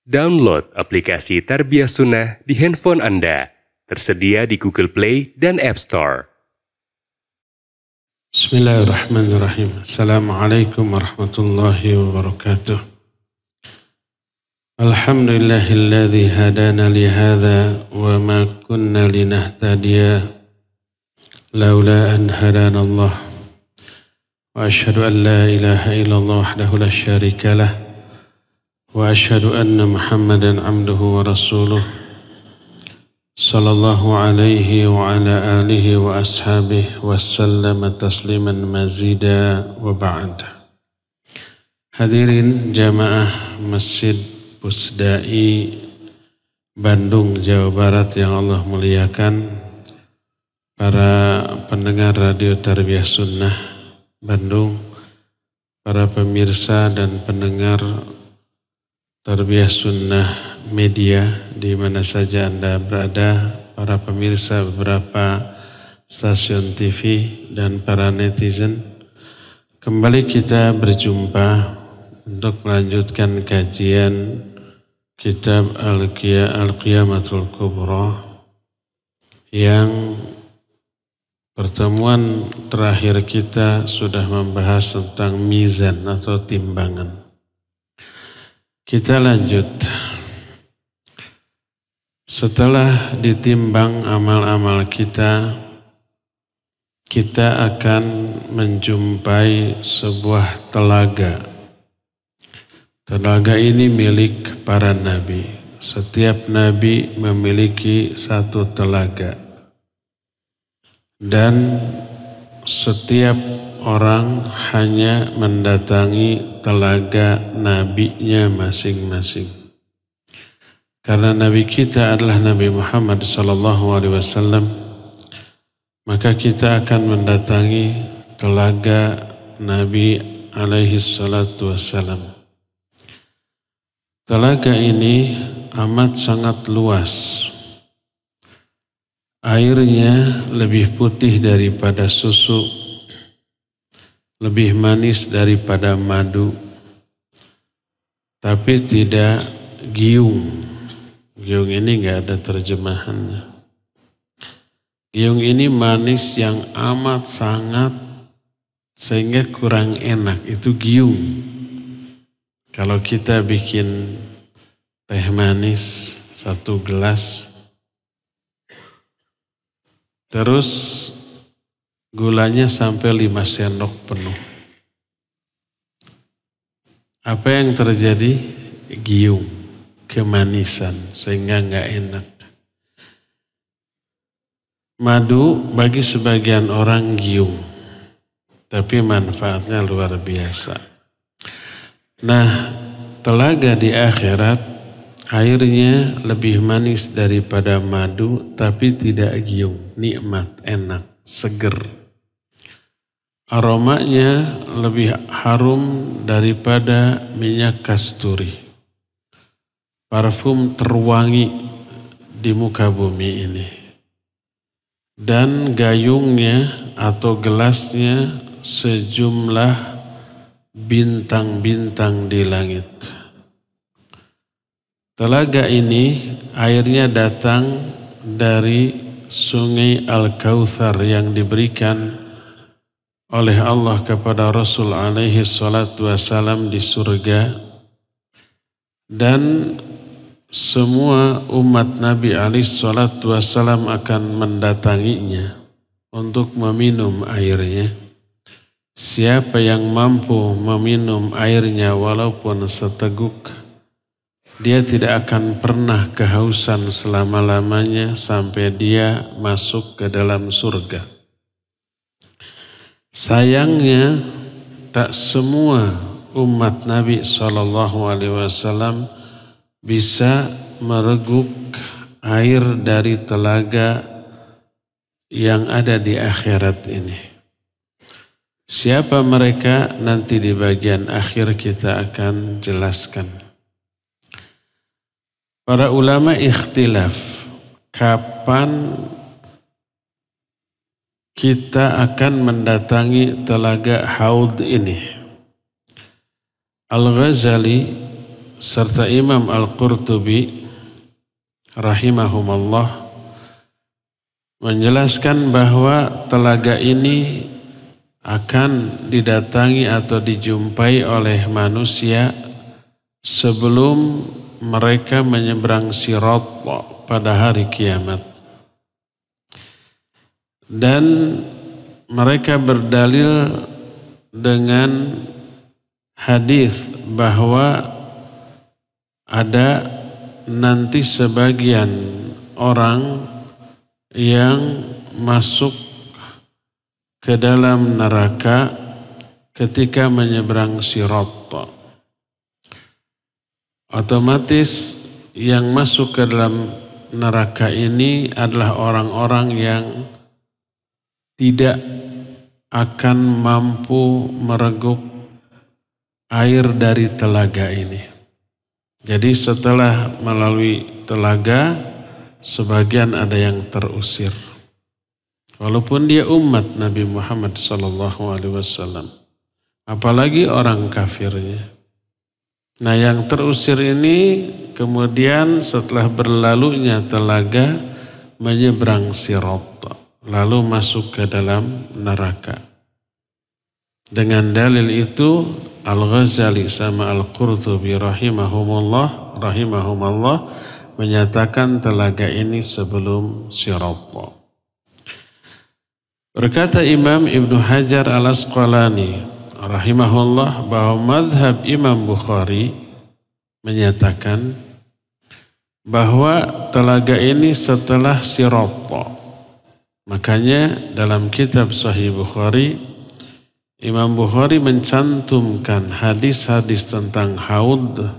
Download aplikasi Tarbiyah Sunnah di handphone Anda. Tersedia di Google Play dan App Store. Bismillahirrahmanirrahim. Assalamualaikum warahmatullahi wabarakatuh. Alhamdulillahilladzi hadana lihadza wa ma kunna linahtadiya laula an hadana Allah. Wa asyhadu an la ilaha illallah wahdahu la syarika lah. Wa asyhadu anna Muhammadan abduhu wa rasuluh sallallahu alaihi wa ala alihi wa ashabihi wa sallama tasliman mazida wa ba'd. Hadirin jamaah Masjid Pusdai Bandung, Jawa Barat yang Allah muliakan, para pendengar Radio Tarbiyah Sunnah Bandung, para pemirsa dan pendengar Tarbiyah Sunnah Media di mana saja Anda berada, para pemirsa beberapa stasiun TV dan para netizen. Kembali kita berjumpa untuk melanjutkan kajian kitab Al-Qiyamatul Kubra yang pertemuan terakhir kita sudah membahas tentang mizan atau timbangan. Kita lanjut. Setelah ditimbang amal-amal kita, kita akan menjumpai sebuah telaga. Telaga ini milik para nabi. Setiap nabi memiliki satu telaga. Dan setiap orang hanya mendatangi telaga nabinya masing-masing. Karena nabi kita adalah Nabi Muhammad SAW, maka kita akan mendatangi telaga Nabi alaihi salatu wassalam. Telaga ini amat sangat luas. Airnya lebih putih daripada susu, lebih manis daripada madu, tapi tidak giung. Giung ini enggak ada terjemahannya. Giung ini manis yang amat sangat sehingga kurang enak, itu giung. Kalau kita bikin teh manis 1 gelas, terus gulanya sampai 5 sendok penuh. Apa yang terjadi? Giung, kemanisan, sehingga enggak enak. Madu bagi sebagian orang giung, tapi manfaatnya luar biasa. Nah, telaga di akhirat airnya lebih manis daripada madu, tapi tidak giung, nikmat, enak, seger. Aromanya lebih harum daripada minyak kasturi. Parfum terwangi di muka bumi ini. Dan gayungnya atau gelasnya sejumlah bintang-bintang di langit. Telaga ini airnya datang dari sungai Al-Kautsar yang diberikan oleh Allah kepada Rasul alaihi salatu wassalam di surga. Dan semua umat Nabi alaihi salatu wassalam akan mendatanginya untuk meminum airnya. Siapa yang mampu meminum airnya walaupun seteguk, dia tidak akan pernah kehausan selama-lamanya sampai dia masuk ke dalam surga. Sayangnya tak semua umat Nabi SAW bisa mereguk air dari telaga yang ada di akhirat ini. Siapa mereka? Nanti di bagian akhir kita akan jelaskan. Para ulama ikhtilaf kapan kita akan mendatangi telaga Haud ini. Al-Ghazali serta Imam Al-Qurtubi rahimahumullah menjelaskan bahwa telaga ini akan didatangi atau dijumpai oleh manusia sebelum mereka menyeberang Sirat pada hari kiamat. Dan mereka berdalil dengan hadis bahwa ada nanti sebagian orang yang masuk ke dalam neraka ketika menyeberang Sirat. Otomatis yang masuk ke dalam neraka ini adalah orang-orang yang tidak akan mampu mereguk air dari telaga ini. Jadi setelah melalui telaga, sebagian ada yang terusir. Walaupun dia umat Nabi Muhammad SAW. Apalagi orang kafirnya. Nah yang terusir ini kemudian setelah berlalunya telaga menyeberang Sirat. Lalu masuk ke dalam neraka. Dengan dalil itu Al-Ghazali sama Al-Qurtubi rahimahumullah menyatakan telaga ini sebelum Sirat. Berkata Imam Ibnu Hajar Al-Asqalani rahimahullah bahwa madhab Imam Bukhari menyatakan bahwa telaga ini setelah Sirat. Makanya dalam kitab Sahih Bukhari, Imam Bukhari mencantumkan hadis-hadis tentang haud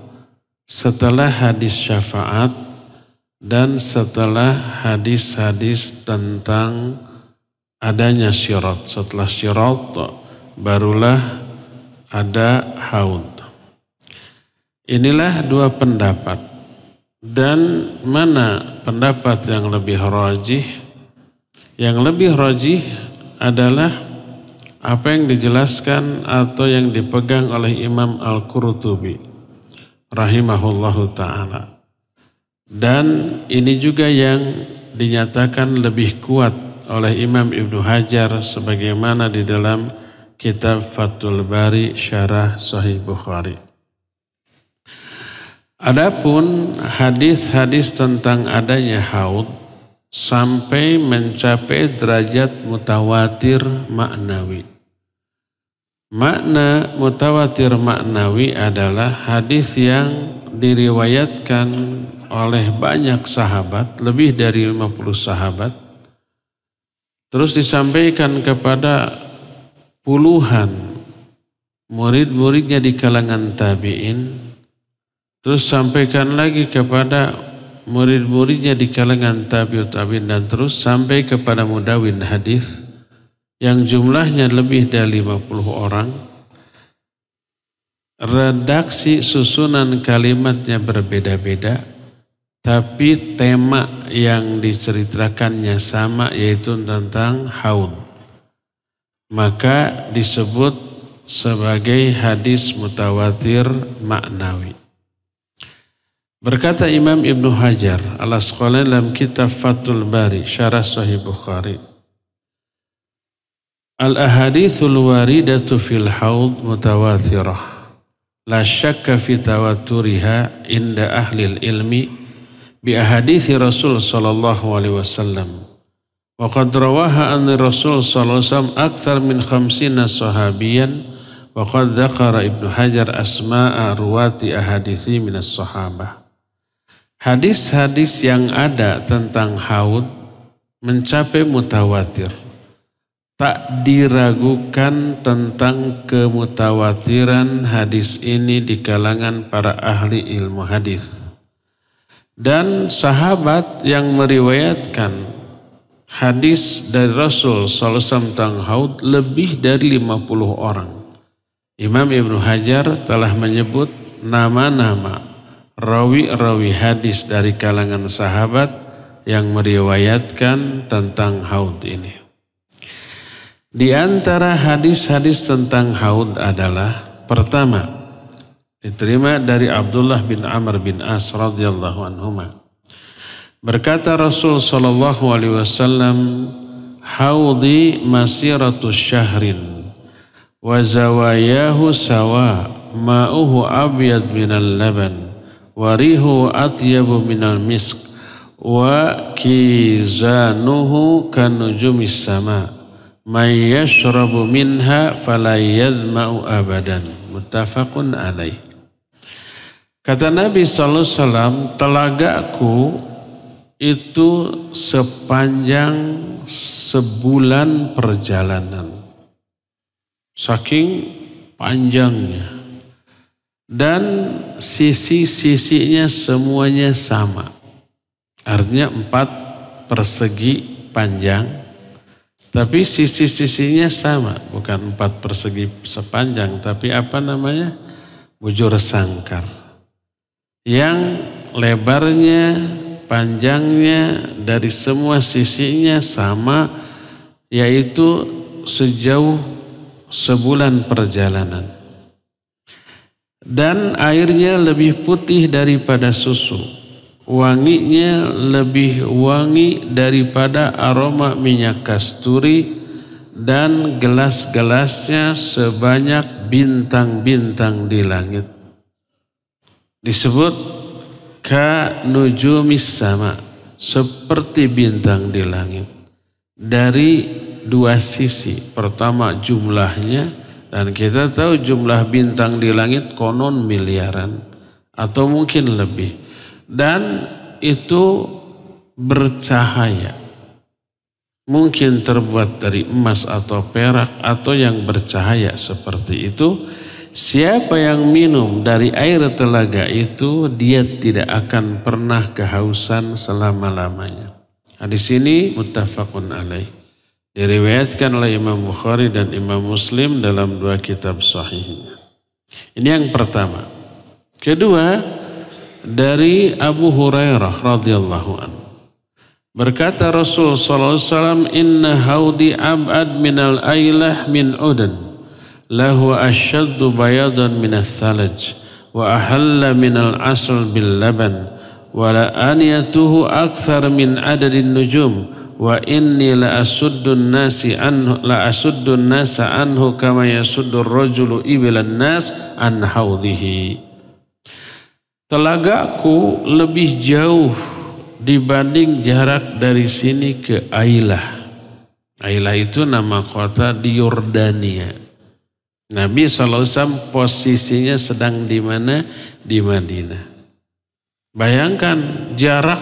setelah hadis syafaat dan setelah hadis-hadis tentang adanya Sirat. Setelah Sirat barulah ada haud. Inilah dua pendapat. Dan mana pendapat yang lebih rajih? Yang lebih rajih adalah apa yang dijelaskan atau yang dipegang oleh Imam Al-Qurtubi rahimahullahu ta'ala. Dan ini juga yang dinyatakan lebih kuat oleh Imam Ibnu Hajar sebagaimana di dalam kitab Fathul Bari Syarah Sahih Bukhari. Adapun hadis-hadis tentang adanya haud sampai mencapai derajat mutawatir maknawi. Makna mutawatir maknawi adalah hadis yang diriwayatkan oleh banyak sahabat, lebih dari 50 sahabat, terus disampaikan kepada puluhan murid-muridnya di kalangan tabi'in, terus sampaikan lagi kepada murid-muridnya di kalangan tabi'ut tabi'in dan terus sampai kepada mudawin hadis yang jumlahnya lebih dari 50 orang. Redaksi susunan kalimatnya berbeda-beda, tapi tema yang diceritakannya sama, yaitu tentang haud. Maka disebut sebagai hadis mutawatir maknawi. Berkata Imam Ibnu Hajar Al-Asqalani dalam kitab Fathul Bari Syarah Sahih Bukhari, Al-ahadithul waridatu fil haud mutawatirah, la syakka fi tawaturiha inda ahlil ilmi bi ahadithi Rasul sallallahu alaihi wasallam. Wa qad rawaha an Rasul sallallahu alaihi wasallam akthar min 50 sahabiyan wa qad dzakara Ibnu Hajar asma'a ruwati ahadithi minas sahabah. Hadis-hadis yang ada tentang haud mencapai mutawatir. Tak diragukan tentang kemutawatiran hadis ini di kalangan para ahli ilmu hadis. Dan sahabat yang meriwayatkan hadis dari Rasul SAW tentang haud lebih dari 50 orang. Imam Ibnu Hajar telah menyebut nama-nama rawi-rawi hadis dari kalangan sahabat yang meriwayatkan tentang haud ini. Di antara hadis-hadis tentang haud adalah pertama, Diterima dari Abdullah bin Amr bin As radhiyallahu anhuma. Berkata Rasul sallallahu alaihi wasallam, "Haudi masiratu syahrin wa zawayahu sawa, ma'uhu abyad minal laban, wa rihu atyabu minal misk, wa kizanuhu kanujumis sama, may yashrabu minha fala yadma'u abadan." Muttafaqun alaih. Kata Nabi SAW, telagaku itu sepanjang sebulan perjalanan. Saking panjangnya. Dan sisi-sisinya semuanya sama. Artinya 4 persegi panjang. Tapi sisi-sisinya sama. Bukan 4 persegi sepanjang. Tapi apa namanya? Bujur sangkar. Yang lebarnya, panjangnya dari semua sisinya sama, yaitu sejauh sebulan perjalanan. Dan airnya lebih putih daripada susu, wanginya lebih wangi daripada aroma minyak kasturi, dan gelas-gelasnya sebanyak bintang-bintang di langit. Disebut ka nujumis sama, seperti bintang di langit. Dari 2 sisi. Pertama jumlahnya, dan kita tahu jumlah bintang di langit konon miliaran atau mungkin lebih. Dan itu bercahaya. Mungkin terbuat dari emas atau perak atau yang bercahaya seperti itu. Siapa yang minum dari air telaga itu, dia tidak akan pernah kehausan selama-lamanya. Hadis ini muttafaqun alaih. Diriwayatkan oleh Imam Bukhari dan Imam Muslim dalam 2 kitab sahihnya. Ini yang pertama. Kedua, dari Abu Hurairah radhiyallahu anhu. Berkata Rasul sallallahu alaihi wasallam, "Inna haudi ab'ad minal ailah min udan. Lahu asyaddu bayadan minas thalaj wa ahalla minal asl bil laban wa la aniyatuhu akthar min adadin nujum wa inni la asuddun nasa anhu kama yasuddur rajulu ibilan nas an haudhihi." Telagaku lebih jauh dibanding jarak dari sini ke Ailah. Ailah itu nama kota di Yordania. Nabi SAW posisinya sedang di mana? Di Madinah. Bayangkan jarak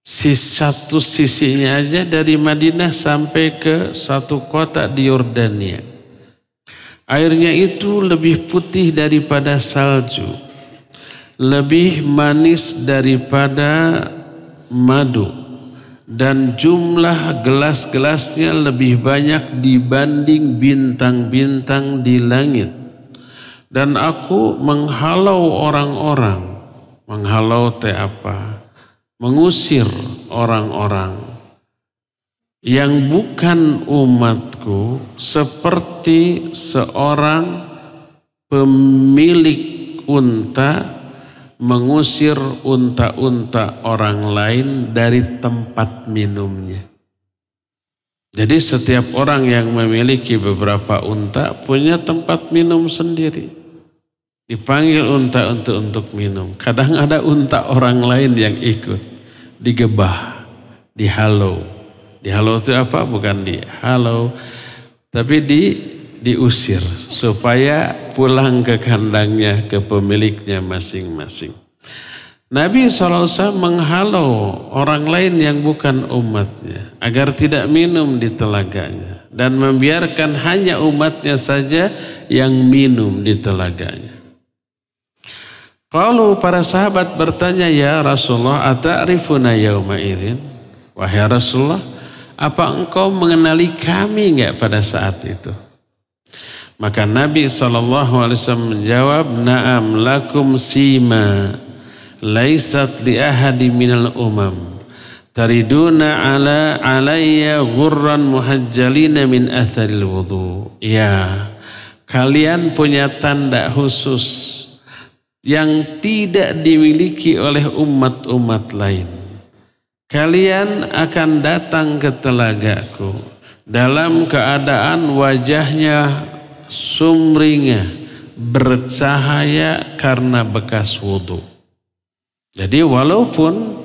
satu sisinya aja dari Madinah sampai ke satu kota di Yordania. Airnya itu lebih putih daripada salju, lebih manis daripada madu. Dan jumlah gelas-gelasnya lebih banyak dibanding bintang-bintang di langit. Dan aku menghalau orang-orang. Menghalau apa? Mengusir orang-orang yang bukan umatku seperti seorang pemilik unta mengusir unta-unta orang lain dari tempat minumnya. Jadi setiap orang yang memiliki beberapa unta punya tempat minum sendiri. Dipanggil unta untuk minum. Kadang ada unta orang lain yang ikut. Digebah, dihalau. Dihalau itu apa? Bukan dihalau, tapi diusir supaya pulang ke kandangnya, ke pemiliknya masing-masing. Nabi SAW menghalau orang lain yang bukan umatnya agar tidak minum di telaganya dan membiarkan hanya umatnya saja yang minum di telaganya. Kalau para sahabat bertanya, "Ya Rasulullah, ata'rifuna yawma idzin?" Wahai Rasulullah, apa engkau mengenali kami enggak pada saat itu? Maka Nabi SAW menjawab, "Na'am lakum sima laisat li ahadi minal umam tariduna alayya ghurran muhajjalina min atharil wudu." Ya, kalian punya tanda khusus yang tidak dimiliki oleh umat-umat lain. Kalian akan datang ke telagaku dalam keadaan wajahnya sumringah, bercahaya karena bekas wudhu. Jadi walaupun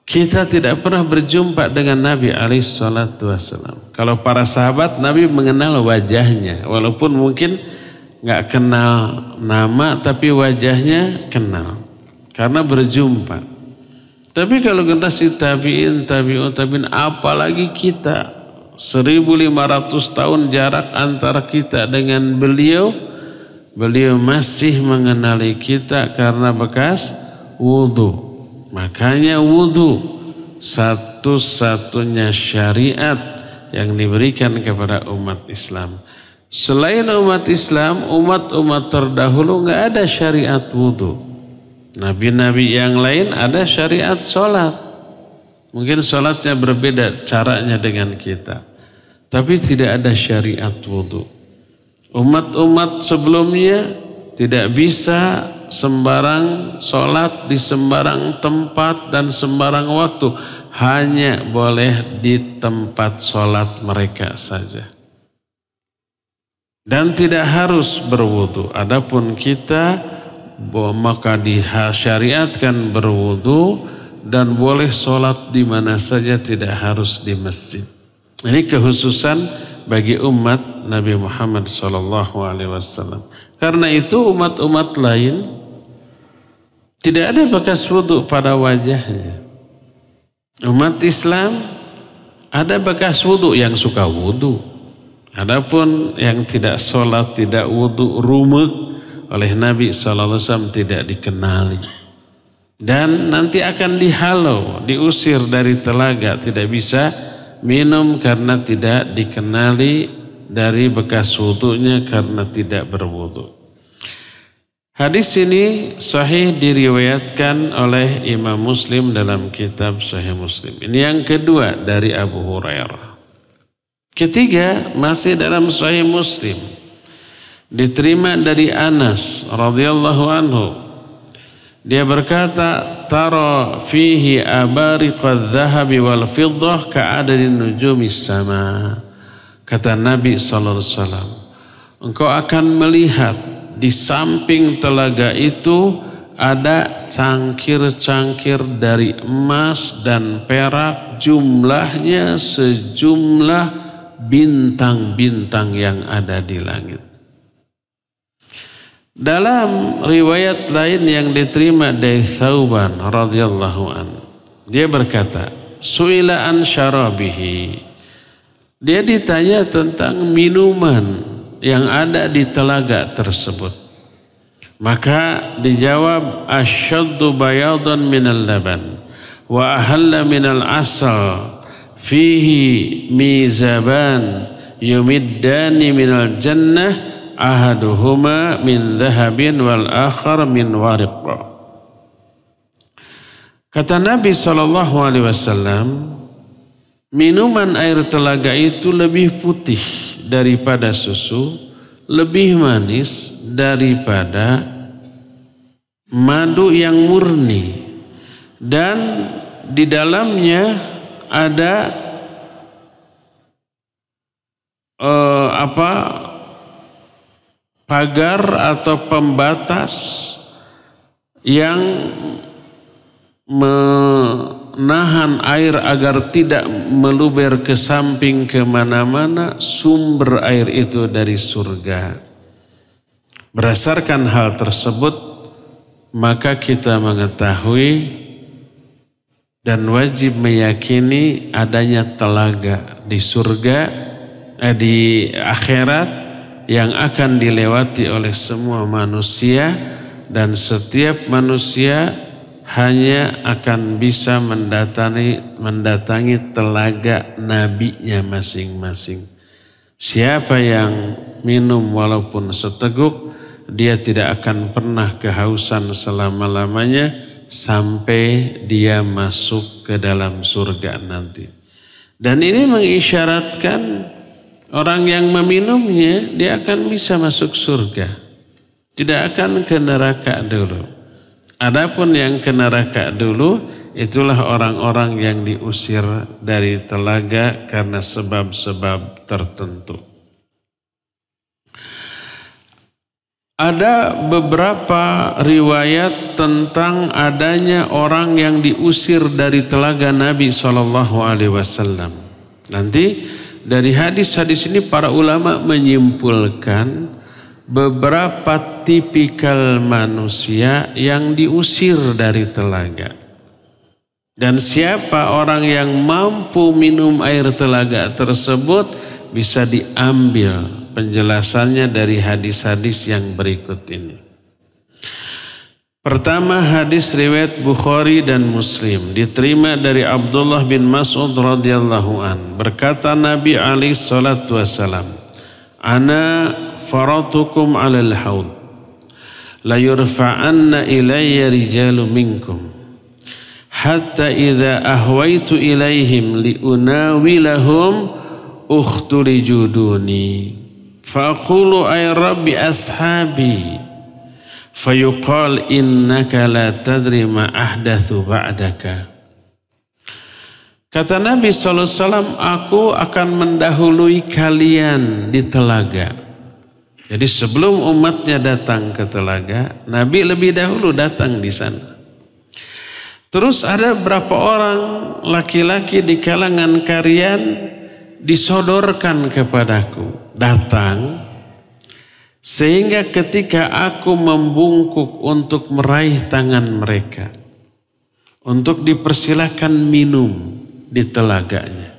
kita tidak pernah berjumpa dengan Nabi alaihissalam. Kalau para sahabat, Nabi mengenal wajahnya. Walaupun mungkin nggak kenal nama, tapi wajahnya kenal. Karena berjumpa. Tapi kalau generasi tabi'in, apalagi kita 1500 tahun jarak antara kita dengan beliau masih mengenali kita karena bekas wudhu. Makanya wudhu satu-satunya syariat yang diberikan kepada umat Islam. Selain umat Islam, umat-umat terdahulu nggak ada syariat wudhu. Nabi-nabi yang lain ada syariat sholat. Mungkin sholatnya berbeda caranya dengan kita. Tapi tidak ada syariat wudhu. Umat-umat sebelumnya tidak bisa sembarang sholat di sembarang tempat dan sembarang waktu. Hanya boleh di tempat sholat mereka saja. Dan tidak harus berwudhu. Adapun kita maka disyariatkan berwudu dan boleh sholat di mana saja, tidak harus di masjid. Ini kekhususan bagi umat Nabi Muhammad SAW. Karena itu umat-umat lain tidak ada bekas wudu pada wajahnya. Umat Islam ada bekas wudu yang suka wudu. Adapun yang tidak sholat, tidak wudu, rumek oleh Nabi SAW tidak dikenali. Dan nanti akan dihalau, diusir dari telaga, tidak bisa minum karena tidak dikenali dari bekas wudunya karena tidak berwudu. Hadis ini sahih diriwayatkan oleh Imam Muslim dalam kitab Sahih Muslim. Ini yang kedua dari Abu Hurairah. Ketiga masih dalam Sahih Muslim. Diterima dari Anas radhiyallahu anhu. Dia berkata, "Tara fihi abariqadz dzahabi wal fiddah ka'adadin nujumis sama." Kata Nabi sallallahu alaihi wasallam, engkau akan melihat di samping telaga itu ada cangkir-cangkir dari emas dan perak, jumlahnya sejumlah bintang-bintang yang ada di langit. Dalam riwayat lain yang diterima dari Thauban radhiyallahu anhu, dia berkata, "Su'ila an syarabihi." Dia ditanya tentang minuman yang ada di telaga tersebut. Maka dijawab, "Asyaddu bayadan minal laban wa ahalla minal asal fihi mizaban yumiddani minal jannah ahaduhuma min dhahabin wal akhar min wariq." Kata Nabi SAW, minuman air telaga itu lebih putih daripada susu, lebih manis daripada madu yang murni, dan di dalamnya ada pagar atau pembatas yang menahan air agar tidak meluber ke samping kemana-mana. Sumber air itu dari surga. Berdasarkan hal tersebut, maka kita mengetahui dan wajib meyakini adanya telaga di surga, di akhirat, yang akan dilewati oleh semua manusia, dan setiap manusia hanya akan bisa mendatangi telaga nabinya masing-masing. Siapa yang minum walaupun seteguk, dia tidak akan pernah kehausan selama-lamanya sampai dia masuk ke dalam surga nanti. Dan ini mengisyaratkan orang yang meminumnya dia akan bisa masuk surga. tidak akan ke neraka dulu. Adapun yang ke neraka dulu, itulah orang-orang yang diusir dari telaga karena sebab-sebab tertentu. Ada beberapa riwayat tentang adanya orang yang diusir dari telaga Nabi SAW. Nanti dari hadis-hadis ini para ulama menyimpulkan beberapa tipikal manusia yang diusir dari telaga. Dan siapa orang yang mampu minum air telaga tersebut bisa diambil penjelasannya dari hadis-hadis yang berikut ini. Pertama, hadis riwayat Bukhari dan Muslim diterima dari Abdullah bin Mas'ud radhiyallahu an. Berkata Nabi alaihi salatu wasalam, "Ana faratukum 'alal haud. La yurfa'anna ilayya rijalu minkum. Hatta idza ahwaitu ilaihim liunawilahum ukhtuliju duni. Faqulu ay rabbi ashabi. Fayuqal innaka la tadri ma ahdathu ba'daka." Kata Nabi SAW, aku akan mendahului kalian di telaga. Jadi sebelum umatnya datang ke telaga, Nabi lebih dahulu datang di sana. Terus ada berapa orang laki-laki di kalangan kalian disodorkan kepadaku, datang, sehingga ketika aku membungkuk untuk meraih tangan mereka, untuk dipersilahkan minum di telaganya.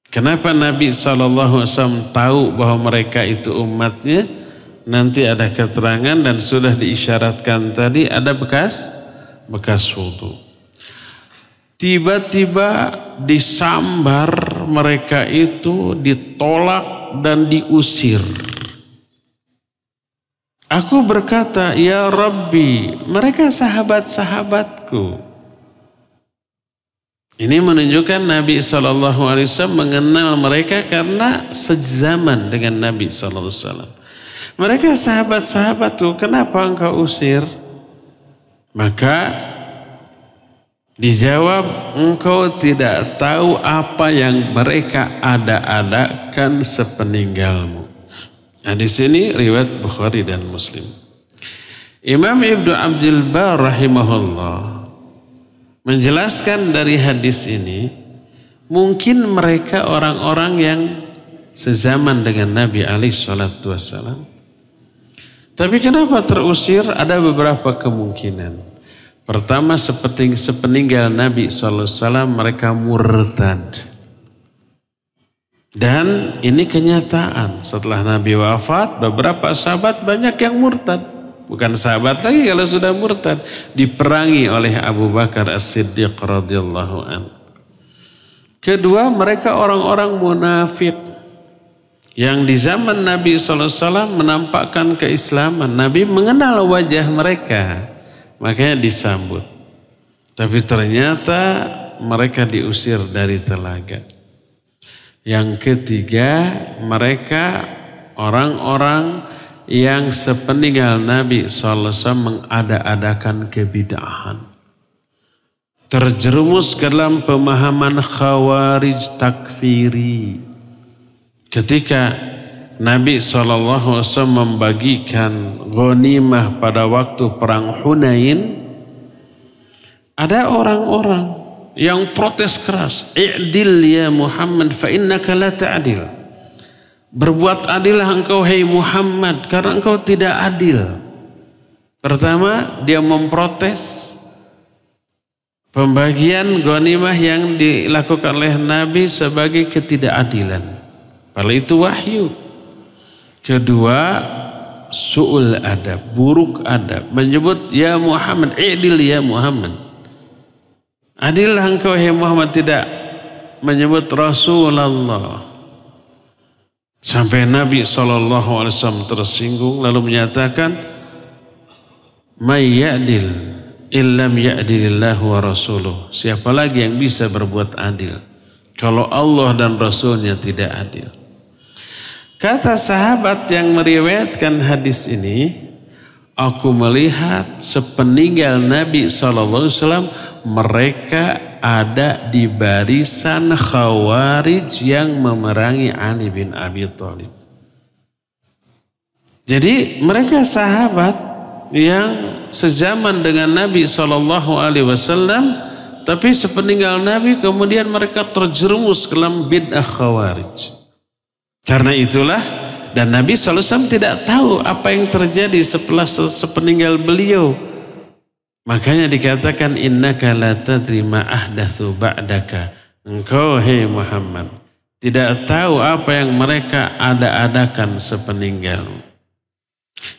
Kenapa Nabi SAW tahu bahwa mereka itu umatnya? Nanti ada keterangan dan sudah diisyaratkan tadi ada bekas wudhu. Tiba-tiba disambar mereka itu, ditolak dan diusir. Aku berkata, ya Rabbi, mereka sahabat-sahabatku. Ini menunjukkan Nabi SAW mengenal mereka karena sezaman dengan Nabi SAW. Mereka sahabat-sahabatku, kenapa engkau usir? Maka dijawab, engkau tidak tahu apa yang mereka ada-adakan sepeninggalmu. Nah, di sini riwayat Bukhari dan Muslim. Imam Ibnu Abdul Bar rahimahullah menjelaskan dari hadis ini, mungkin mereka orang-orang yang sezaman dengan Nabi alaihi salatu wassalam. Tapi kenapa terusir? Ada beberapa kemungkinan. Pertama, sepeninggal Nabi SAW mereka murtad. Dan ini kenyataan. Setelah Nabi wafat, beberapa sahabat banyak yang murtad. Bukan sahabat lagi kalau sudah murtad. Diperangi oleh Abu Bakar As-Siddiq radhiyallahu anhu. Kedua, mereka orang-orang munafik. Yang di zaman Nabi SAW menampakkan keislaman. Nabi mengenal wajah mereka. Makanya disambut. Tapi ternyata mereka diusir dari telaga. Yang ketiga, mereka orang-orang yang sepeninggal Nabi SAW mengada-adakan kebid'ahan. Terjerumus ke dalam pemahaman khawarij takfiri. Ketika Nabi SAW membagikan ghanimah pada waktu perang Hunain, ada orang-orang yang protes keras. I'dil ya Muhammad fa innaka la ta'dil. Berbuat adillah engkau hai Muhammad karena engkau tidak adil. Pertama, dia memprotes pembagian ghanimah yang dilakukan oleh Nabi sebagai ketidakadilan. Padahal itu wahyu. Kedua, su'ul adab, buruk adab. Menyebut ya Muhammad, i'dil ya Muhammad. Adillah engkau ya Muhammad, tidak menyebut Rasulullah. Sampai Nabi SAW tersinggung lalu menyatakan, may ya'dil illam ya'dilillahu wa rasuluh. Siapa lagi yang bisa berbuat adil kalau Allah dan Rasulnya tidak adil? Kata sahabat yang meriwayatkan hadis ini, aku melihat sepeninggal Nabi SAW mereka ada di barisan Khawarij yang memerangi Ali bin Abi Thalib. Jadi mereka sahabat yang sezaman dengan Nabi SAW, tapi sepeninggal Nabi kemudian mereka terjerumus ke dalam bid'ah Khawarij. Karena itulah, dan Nabi SAW tidak tahu apa yang terjadi setelah sepeninggal beliau. Makanya dikatakan innaka la tadri ma ahdatsu ba'daka. Engkau hai Muhammad tidak tahu apa yang mereka ada-adakan sepeninggal.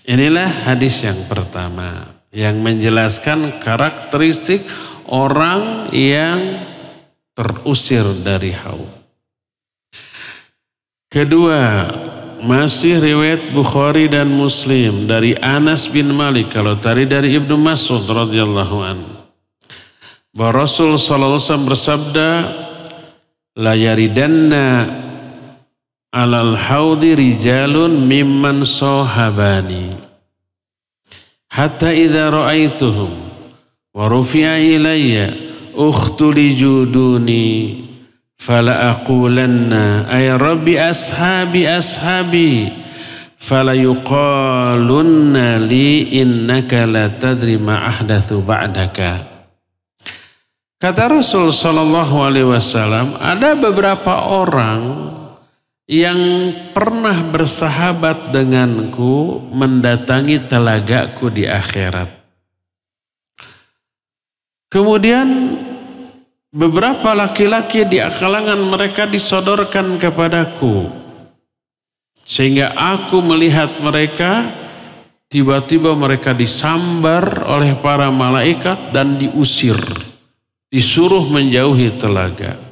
Inilah hadis yang pertama yang menjelaskan karakteristik orang yang terusir dari haud. Kedua, masih riwayat Bukhari dan Muslim dari Anas bin Malik, kalau tadi dari Ibnu Mas'ud radhiyallahu anhu. Bahwa Rasul sallallahu alaihi wasallam bersabda, la yaridanna alal haudi rijalun mimman sahabani hatta idza ra'aituhum wa rufi'a ilayya ukhtuliju duni fala aqulanna ay rabbi ashabi ashabi fala yuqalunna li innaka la tadri ma ahdatsu ba'daka. Kata Rasul sallallahu alaihi wasallam, ada beberapa orang yang pernah bersahabat denganku mendatangi telagaku di akhirat. Kemudian beberapa laki-laki di kalangan mereka disodorkan kepadaku. Sehingga aku melihat mereka, tiba-tiba mereka disambar oleh para malaikat dan diusir. Disuruh menjauhi telaga.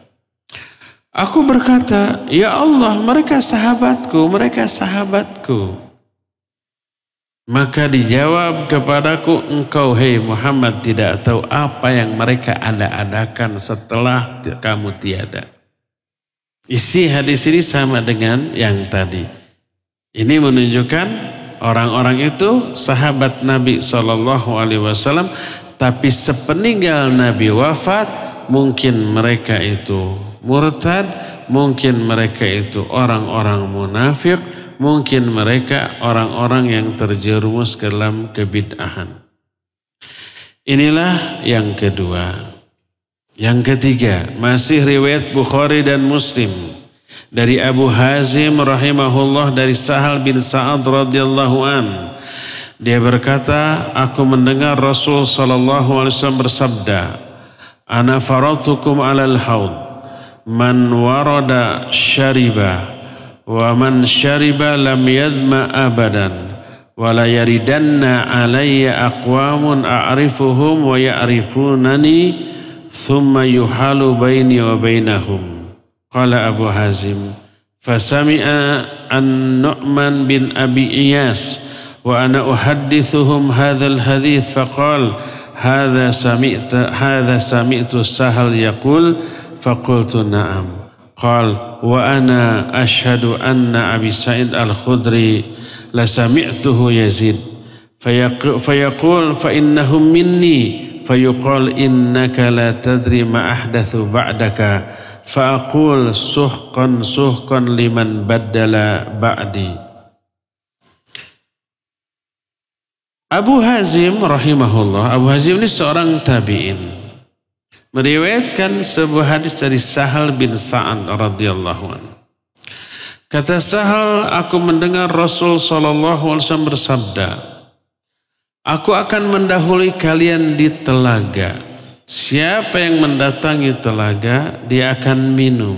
Aku berkata, ya Allah, mereka sahabatku, mereka sahabatku. Maka dijawab kepadaku, engkau hai Muhammad tidak tahu apa yang mereka ada-adakan setelah kamu tiada. Isi hadis ini sama dengan yang tadi. Ini menunjukkan orang-orang itu sahabat Nabi SAW, tapi sepeninggal Nabi wafat, mungkin mereka itu murtad, mungkin mereka itu orang-orang munafik, mungkin mereka orang-orang yang terjerumus ke dalam kebid'ahan. Inilah yang kedua. Yang ketiga, masih riwayat Bukhari dan Muslim dari Abu Hazim rahimahullah dari Sahal bin Sa'ad radhiyallahu an. Dia berkata, aku mendengar Rasul sallallahu alaihi wasallam bersabda, ana faratukum alal haud, man warada syariba wa man syariba lam yadma abadan wa la yaridanna alayya aqwamun a'rifuhum wa ya'rifunani thumma yuhalu baini wa bainahum. Qala Abu Hazim fasami'a an-Nu'man bin Abi Iyas wa ana uhaddithuhum hadzal hadits faqal hadza sami'tu Sahal yaqul faqultu na'am. Qal wa ana ashhadu anna Abi Sa'id al-Khudri la sami'tuhu yazid fayaqul fa innahum minni fayuqal innaka la tadri ma ahdatsu ba'daka faqul suhqan suhqan liman baddala ba'di. Abu Hazim rahimahullah, Abu Hazim ini seorang tabi'in, meriwayatkan sebuah hadis dari Sahal bin Sa'ad radhiyallahu anhu. Kata Sahal, aku mendengar Rasul SAW bersabda, aku akan mendahului kalian di telaga. Siapa yang mendatangi telaga, dia akan minum.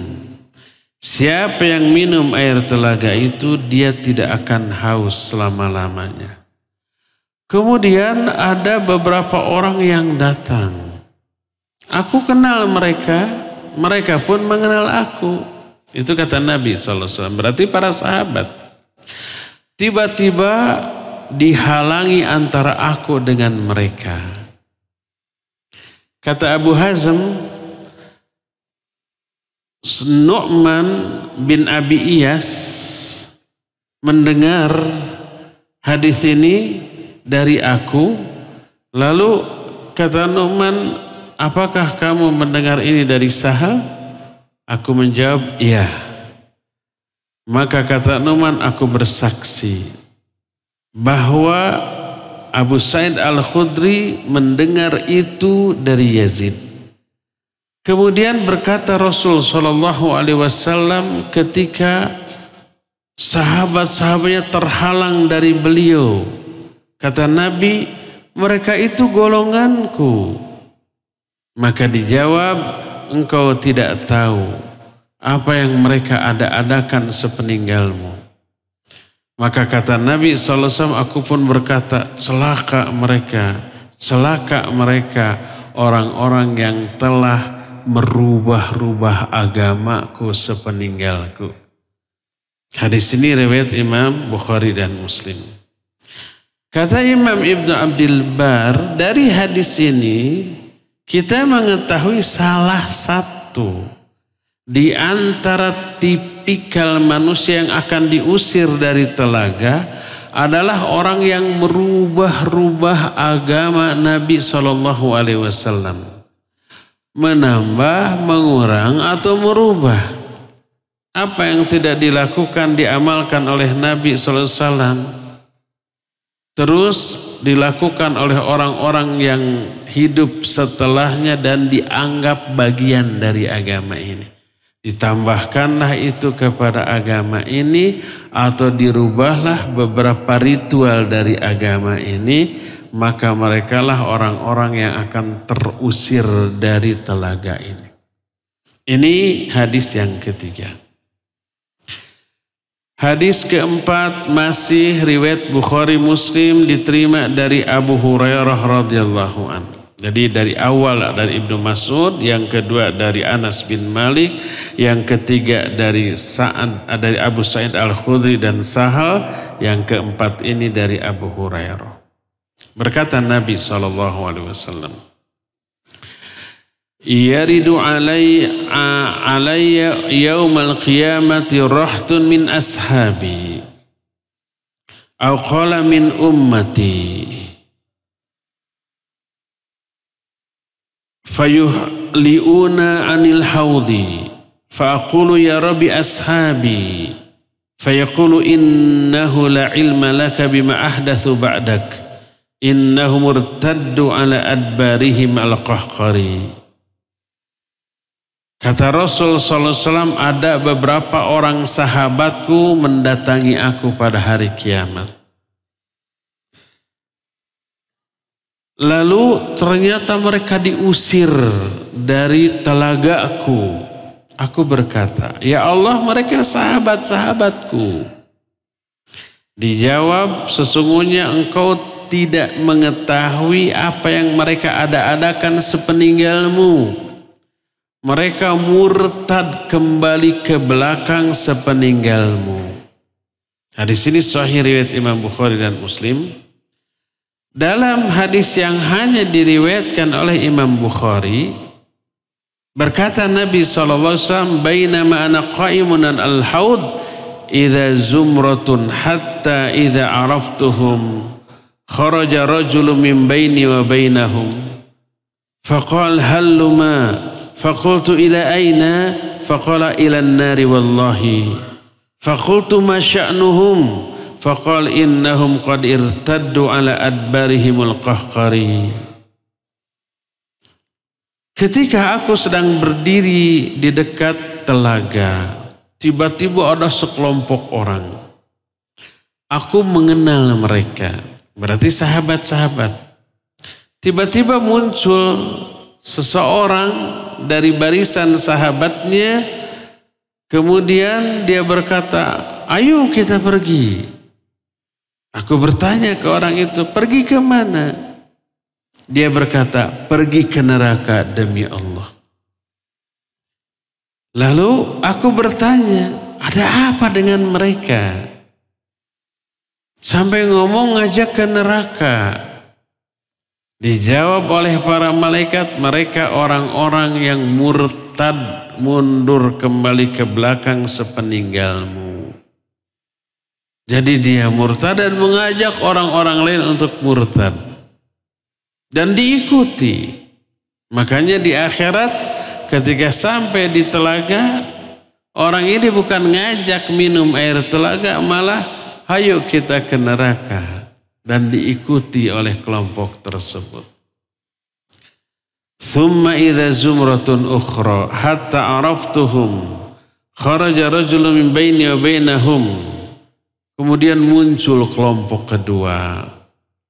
Siapa yang minum air telaga itu, dia tidak akan haus selama-lamanya. Kemudian ada beberapa orang yang datang. Aku kenal mereka, mereka pun mengenal aku. Itu kata Nabi SAW, berarti para sahabat. Tiba-tiba dihalangi antara aku dengan mereka. Kata Abu Hazm, Nu'man bin Abi Iyas mendengar hadis ini, dari aku? Lalu kata Nu'man, apakah kamu mendengar ini dari Sahal? Aku menjawab, iya. Maka kata Nu'man, aku bersaksi bahwa Abu Sa'id Al-Khudri mendengar itu dari Yazid. Kemudian berkata Rasul SAW ketika sahabat-sahabatnya terhalang dari beliau. Kata Nabi, mereka itu golonganku. Maka dijawab, engkau tidak tahu apa yang mereka ada-adakan sepeninggalmu. Maka kata Nabi SAW, aku pun berkata, celaka mereka orang-orang yang telah merubah-rubah agamaku sepeninggalku. Hadis ini riwayat Imam Bukhari dan Muslim. Kata Imam Ibnu Abdul Bar, dari hadis ini kita mengetahui salah satu di antara tipikal manusia yang akan diusir dari telaga adalah orang yang merubah-rubah agama Nabi SAW. Menambah, mengurang, atau merubah. Apa yang tidak dilakukan diamalkan oleh Nabi SAW. Terus dilakukan oleh orang-orang yang hidup setelahnya dan dianggap bagian dari agama ini. Ditambahkanlah itu kepada agama ini atau dirubahlah beberapa ritual dari agama ini, maka merekalah orang-orang yang akan terusir dari telaga ini. Ini hadis yang ketiga. Hadis keempat masih riwayat Bukhari Muslim, diterima dari Abu Hurairah radhiyallahu anhu. Jadi dari awal dari Ibnu Mas'ud, yang kedua dari Anas bin Malik, yang ketiga dari dari Abu Sa'id Al-Khudri dan Sahal, yang keempat ini dari Abu Hurairah. Berkata Nabi SAW, yaridu alayya yawmal qiyamati rahtun min ashabi aw qala min ummati fayuhliuna anil haudi faqulu ya rabbi ashabi fayaqulu innahu la ilma laka bima ahdathu ba'dak innahum murtaddu ala adbarihim al-qahqari. Kata Rasul SAW, ada beberapa orang sahabatku mendatangi aku pada hari kiamat. Lalu ternyata mereka diusir dari telagaku. Aku berkata, ya Allah, mereka sahabat-sahabatku. Dijawab, sesungguhnya engkau tidak mengetahui apa yang mereka ada-adakan sepeninggalmu. Mereka murtad kembali ke belakang sepeninggalmu. Hadis ini sahih riwayat Imam Bukhari dan Muslim. Dalam hadis yang hanya diriwayatkan oleh Imam Bukhari, berkata Nabi SAW, bainama ana qaimun al-haud idza zumratun hatta idza araftuhum kharaja rajulun min baini wa bainahum faqala halluma faqultu ila aina faqala ila an-nari wallahi faqultu ma sya'nuhum faqal innahum qad irtaddu ala adbarihimul qahqari. Ketika aku sedang berdiri di dekat telaga, tiba-tiba ada sekelompok orang. Aku mengenal mereka, berarti sahabat-sahabat. Tiba-tiba muncul seseorang dari barisan sahabatnya, kemudian dia berkata, ayo kita pergi. Aku bertanya ke orang itu, pergi ke mana? Dia berkata, pergi ke neraka demi Allah. Lalu aku bertanya, ada apa dengan mereka? Sampai ngomong ngajak ke neraka. Dijawab oleh para malaikat, mereka orang-orang yang murtad, mundur kembali ke belakang sepeninggalmu. Jadi dia murtad dan mengajak orang-orang lain untuk murtad. Dan diikuti. Makanya di akhirat ketika sampai di telaga, orang ini bukan ngajak minum air telaga, malah hayo kita ke neraka. Dan diikuti oleh kelompok tersebut. Thumma idza zumratun ukhra hatta araftuhum kharaja rajulun min baini wa bainahum. Kemudian muncul kelompok kedua.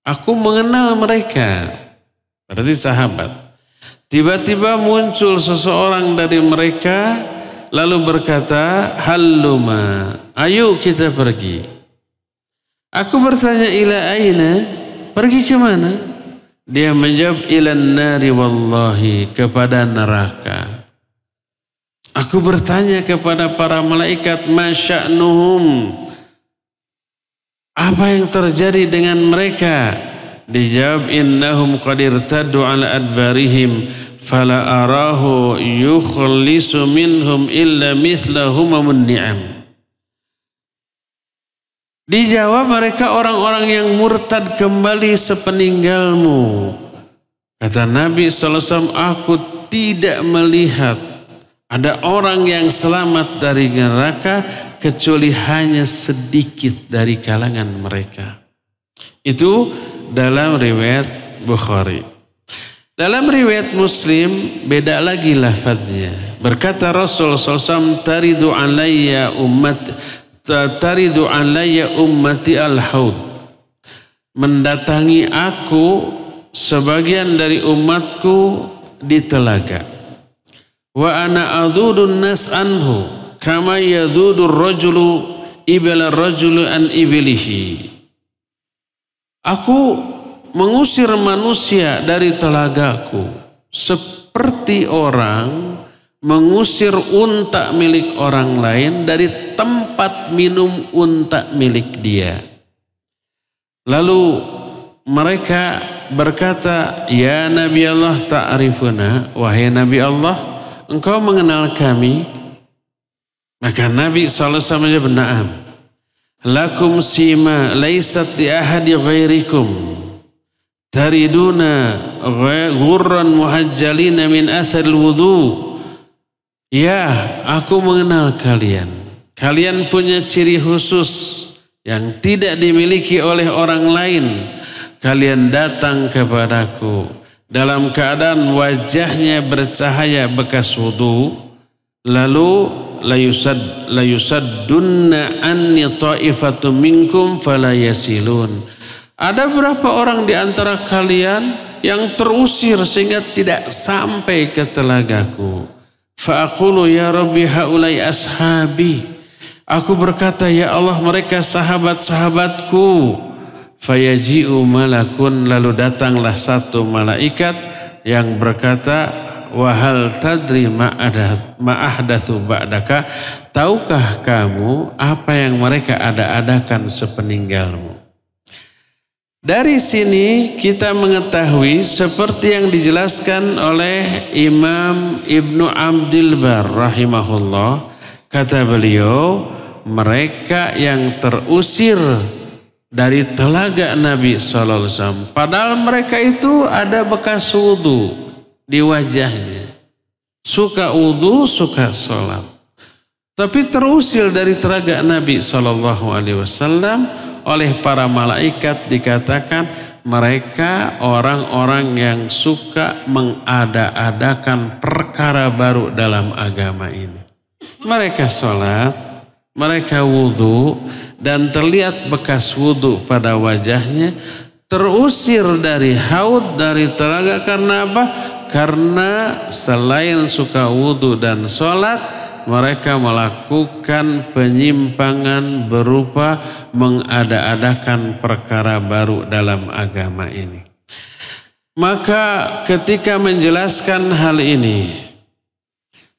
Aku mengenal mereka. Berarti sahabat. Tiba-tiba muncul seseorang dari mereka lalu berkata, "Halluma, ayo kita pergi." Aku bertanya, "Ila aina?" Pergi ke mana? Dia menjawab, "Ilan nari wallahi," kepada neraka. Aku bertanya kepada para malaikat, "Ma sya'nuhum?" Apa yang terjadi dengan mereka? Dijawab, "Innahum qad irtaddu ala adbarihim fala arahu yukhlisu minhum illa mithlahum ni'am." Dijawab, mereka orang-orang yang murtad kembali sepeninggalmu. Kata Nabi SAW, aku tidak melihat ada orang yang selamat dari neraka kecuali hanya sedikit dari kalangan mereka. Itu dalam riwayat Bukhari. Dalam riwayat Muslim beda lagi lafadznya. Berkata Rasul SAW, taridu alayya ummati al-haud. Mendatangi aku sebagian dari umatku di telaga. Wa ana adzudun nas anhu kama yadzudur rajulu ibala rajulu an ibilihi. Aku mengusir manusia dari telagaku seperti orang mengusir unta milik orang lain dari tempat minum unta milik dia. Lalu mereka berkata, "Ya Nabi Allah ta'rifuna," wahai Nabi Allah, engkau mengenal kami? Maka Nabi SAW menjawab, "Na'am. Lakum sima laisat li ahadi ghairikum. Tariduna ghurran muhajjalina min atharil wudu." Ya, aku mengenal kalian. Kalian punya ciri khusus yang tidak dimiliki oleh orang lain. Kalian datang kepadaku dalam keadaan wajahnya bercahaya bekas wudu. Lalu layusaddunna anni ta'ifatum minkum fala yasilun. Ada berapa orang di antara kalian yang terusir sehingga tidak sampai ke telagaku. Fa'aqulu ya Rabbi haulai ashabi. Aku berkata, ya Allah, mereka sahabat-sahabatku. Fayaji'u malakun, lalu datanglah satu malaikat yang berkata, wahal tadri ma'ahdathu ba'daka, tahukah kamu apa yang mereka ada-adakan sepeninggalmu? Dari sini kita mengetahui seperti yang dijelaskan oleh Imam Ibnu Abdul Bar rahimahullah. Kata beliau, mereka yang terusir dari telaga Nabi SAW, padahal mereka itu ada bekas wudu di wajahnya. Suka wudu, suka sholat. Tapi terusir dari telaga Nabi SAW oleh para malaikat, dikatakan mereka orang-orang yang suka mengada-adakan perkara baru dalam agama ini. Mereka sholat, mereka wudu, dan terlihat bekas wudu pada wajahnya. Terusir dari haud, dari telaga, karena apa? Karena selain suka wudu dan sholat, mereka melakukan penyimpangan berupa mengada-adakan perkara baru dalam agama ini. Maka ketika menjelaskan hal ini,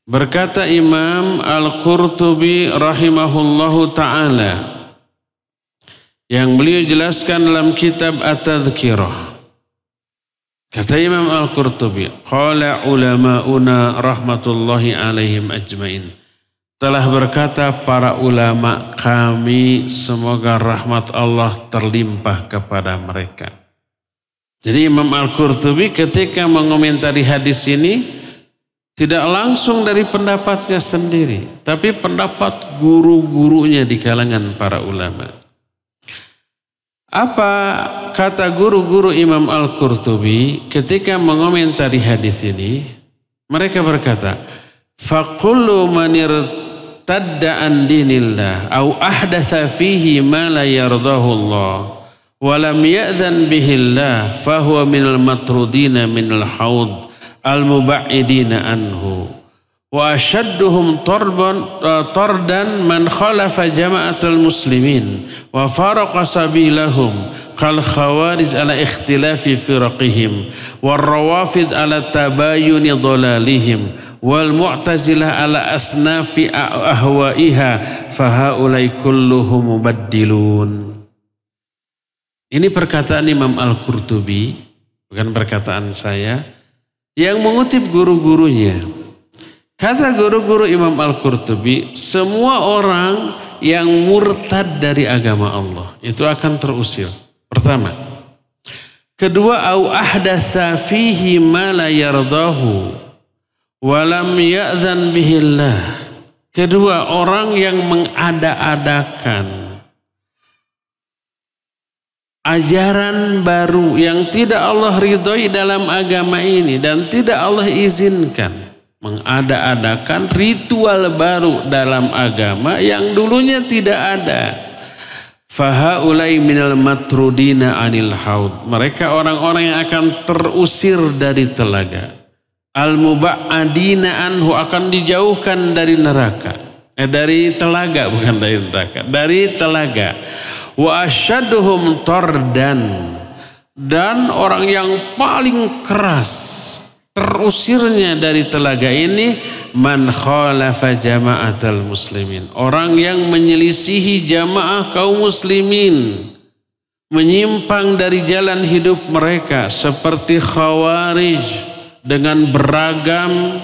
berkata Imam Al-Qurtubi rahimahullahu ta'ala, yang beliau jelaskan dalam kitab At-Tadhkirah. Kata Imam Al-Qurtubi, qala ulama'una rahmatullahi alaihim ajmain, telah berkata para ulama kami, semoga rahmat Allah terlimpah kepada mereka. Jadi Imam Al-Qurtubi ketika mengomentari hadis ini tidak langsung dari pendapatnya sendiri, tapi pendapat guru-gurunya di kalangan para ulama. Apa kata guru-guru Imam Al-Qurtubi ketika mengomentari hadis ini? Mereka berkata, faqullu man irtadda an dinillah au ahdatha fihi ma la yardahu Allah wa lam ya'dhan bihi Allah fahuwa minal matrudina minal haud al-muba'idina anhu wa ashadduhum tardan man khalafa jama'atul muslimin wa faraqa sabilahum kal khawarij ala ikhtilafi firaqihim wal rawafid ala tabayuni dhalalihim wal mu'tazilah ala asnafi ahwaiha fahaulai kulluhum mubaddilun. Ini perkataan Imam Al-Qurtubi, bukan perkataan saya, yang mengutip guru-gurunya. Kata guru-guru Imam Al-Qurtubi, semua orang yang murtad dari agama Allah itu akan terusir. Pertama. Kedua, au ahdatsa fihi ma la yardahu wa lam ya'zan bihillah. Kedua, orang yang mengada-adakan ajaran baru yang tidak Allah ridhoi dalam agama ini dan tidak Allah izinkan. Mengada-adakan ritual baru dalam agama yang dulunya tidak ada. Fahaulai minal matrudina anil haud. Mereka orang-orang yang akan terusir dari telaga. Al-muba'adina anhu, akan dijauhkan dari neraka. Dari telaga, bukan dari neraka. Dari telaga. Wa asyaduhum tardan. Dan orang yang paling keras terusirnya dari telaga ini man khalafa jama'atul muslimin, orang yang menyelisihi jamaah kaum muslimin, menyimpang dari jalan hidup mereka, seperti khawarij dengan beragam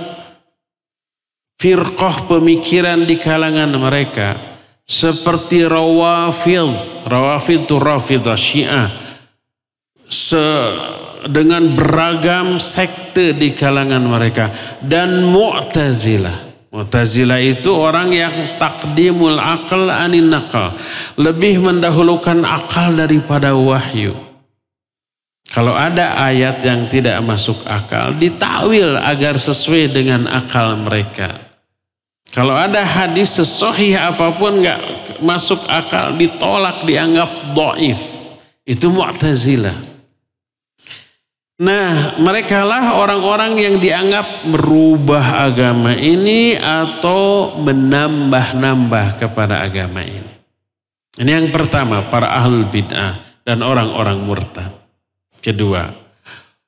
firqah pemikiran di kalangan mereka, seperti rawafid itu rafidah syiah, dengan beragam sekte di kalangan mereka, dan Mu'tazilah. Mu'tazilah itu orang yang taqdimul aql anin naqal, lebih mendahulukan akal daripada wahyu. Kalau ada ayat yang tidak masuk akal, ditakwil agar sesuai dengan akal mereka. Kalau ada hadis sesahih apapun nggak masuk akal, ditolak, dianggap dhaif. Itu Mu'tazilah. Nah, merekalah orang-orang yang dianggap merubah agama ini atau menambah-nambah kepada agama ini. Ini yang pertama, para ahlul bid'ah dan orang-orang murtad. Kedua,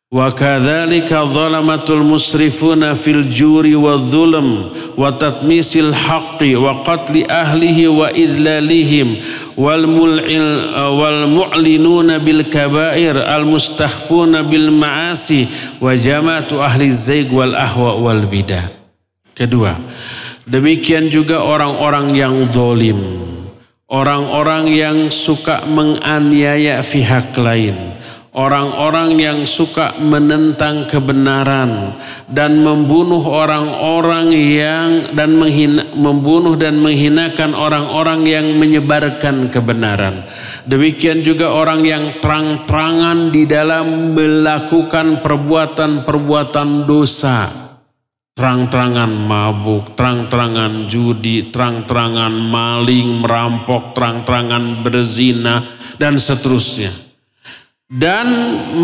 wa kadzalika zalamatul musrifuna fil juri wadh-dhulm wa tatmisil haqqi wa qatli ahlihi wa idlalihim wal mu'linuna bil kabair al mustakhfuna bil ma'asi wa jama'atu ahli zaig wal ahwa wal bidah. Kedua, demikian juga orang-orang yang zalim, orang-orang yang suka menganiaya pihak lain, orang-orang yang suka menentang kebenaran dan membunuh orang-orang yang membunuh dan menghinakan orang-orang yang menyebarkan kebenaran. Demikian juga orang yang terang-terangan di dalam melakukan perbuatan-perbuatan dosa. Terang-terangan mabuk, terang-terangan judi, terang-terangan maling, merampok, terang-terangan berzina, dan seterusnya. Dan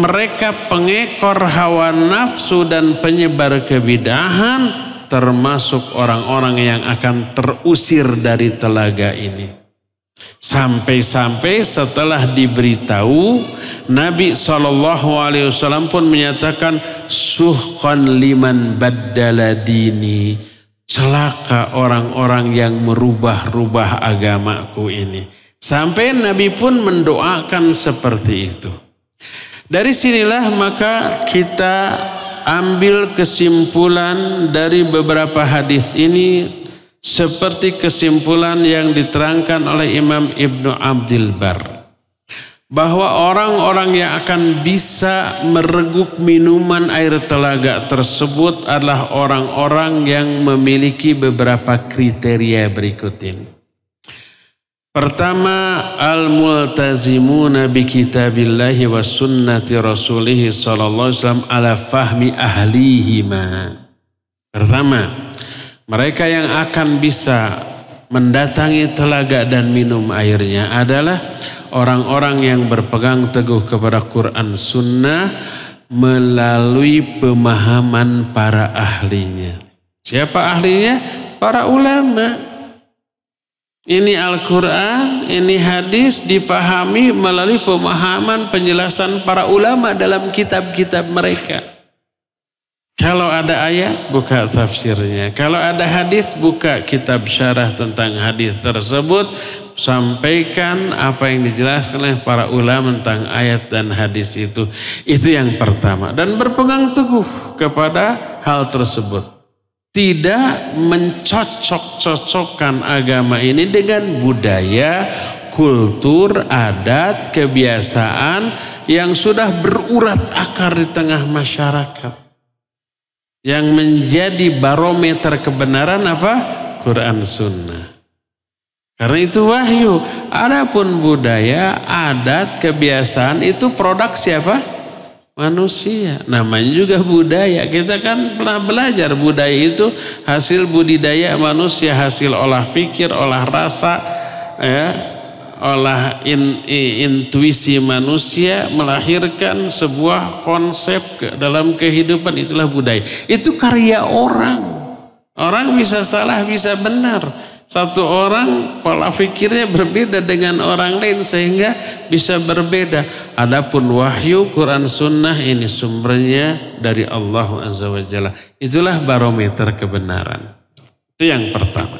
mereka pengekor hawa nafsu dan penyebar kebidahan, termasuk orang-orang yang akan terusir dari telaga ini. Sampai-sampai setelah diberitahu, Nabi SAW pun menyatakan, suhqan liman baddala dini, celaka orang-orang yang merubah-rubah agamaku ini. Sampai Nabi pun mendoakan seperti itu. Dari sinilah maka kita ambil kesimpulan dari beberapa hadis ini, seperti kesimpulan yang diterangkan oleh Imam Ibnu Abdil Bar, bahwa orang-orang yang akan bisa mereguk minuman air telaga tersebut adalah orang-orang yang memiliki beberapa kriteria berikut ini. Pertama, al-multazimuna bi kitabillahi wa sunnati rasulih sallallahu alaihi wasallam ala fahmi ahlihima. Pertama, mereka yang akan bisa mendatangi telaga dan minum airnya adalah orang-orang yang berpegang teguh kepada Quran Sunnah melalui pemahaman para ahlinya. Siapa ahlinya? Para ulama. Ini Al-Quran, ini hadis difahami melalui pemahaman penjelasan para ulama dalam kitab-kitab mereka. Kalau ada ayat, buka tafsirnya. Kalau ada hadis, buka kitab syarah tentang hadis tersebut. Sampaikan apa yang dijelaskan oleh para ulama tentang ayat dan hadis itu. Itu yang pertama. Dan berpegang teguh kepada hal tersebut. Tidak mencocok-cocokkan agama ini dengan budaya, kultur, adat, kebiasaan yang sudah berurat akar di tengah masyarakat. Yang menjadi barometer kebenaran apa? Quran Sunnah. Karena itu wahyu. Adapun budaya, adat, kebiasaan itu produk siapa? Manusia. Namanya juga budaya. Kita kan pernah belajar budaya itu hasil budidaya manusia, hasil olah fikir, olah rasa, ya, olah intuisi manusia melahirkan sebuah konsep dalam kehidupan, itulah budaya. Itu karya orang. Orang bisa salah, bisa benar. Satu orang pola fikirnya berbeda dengan orang lain sehingga bisa berbeda. Adapun wahyu Quran Sunnah ini sumbernya dari Allah Azza wa Jalla. Itulah barometer kebenaran. Itu yang pertama.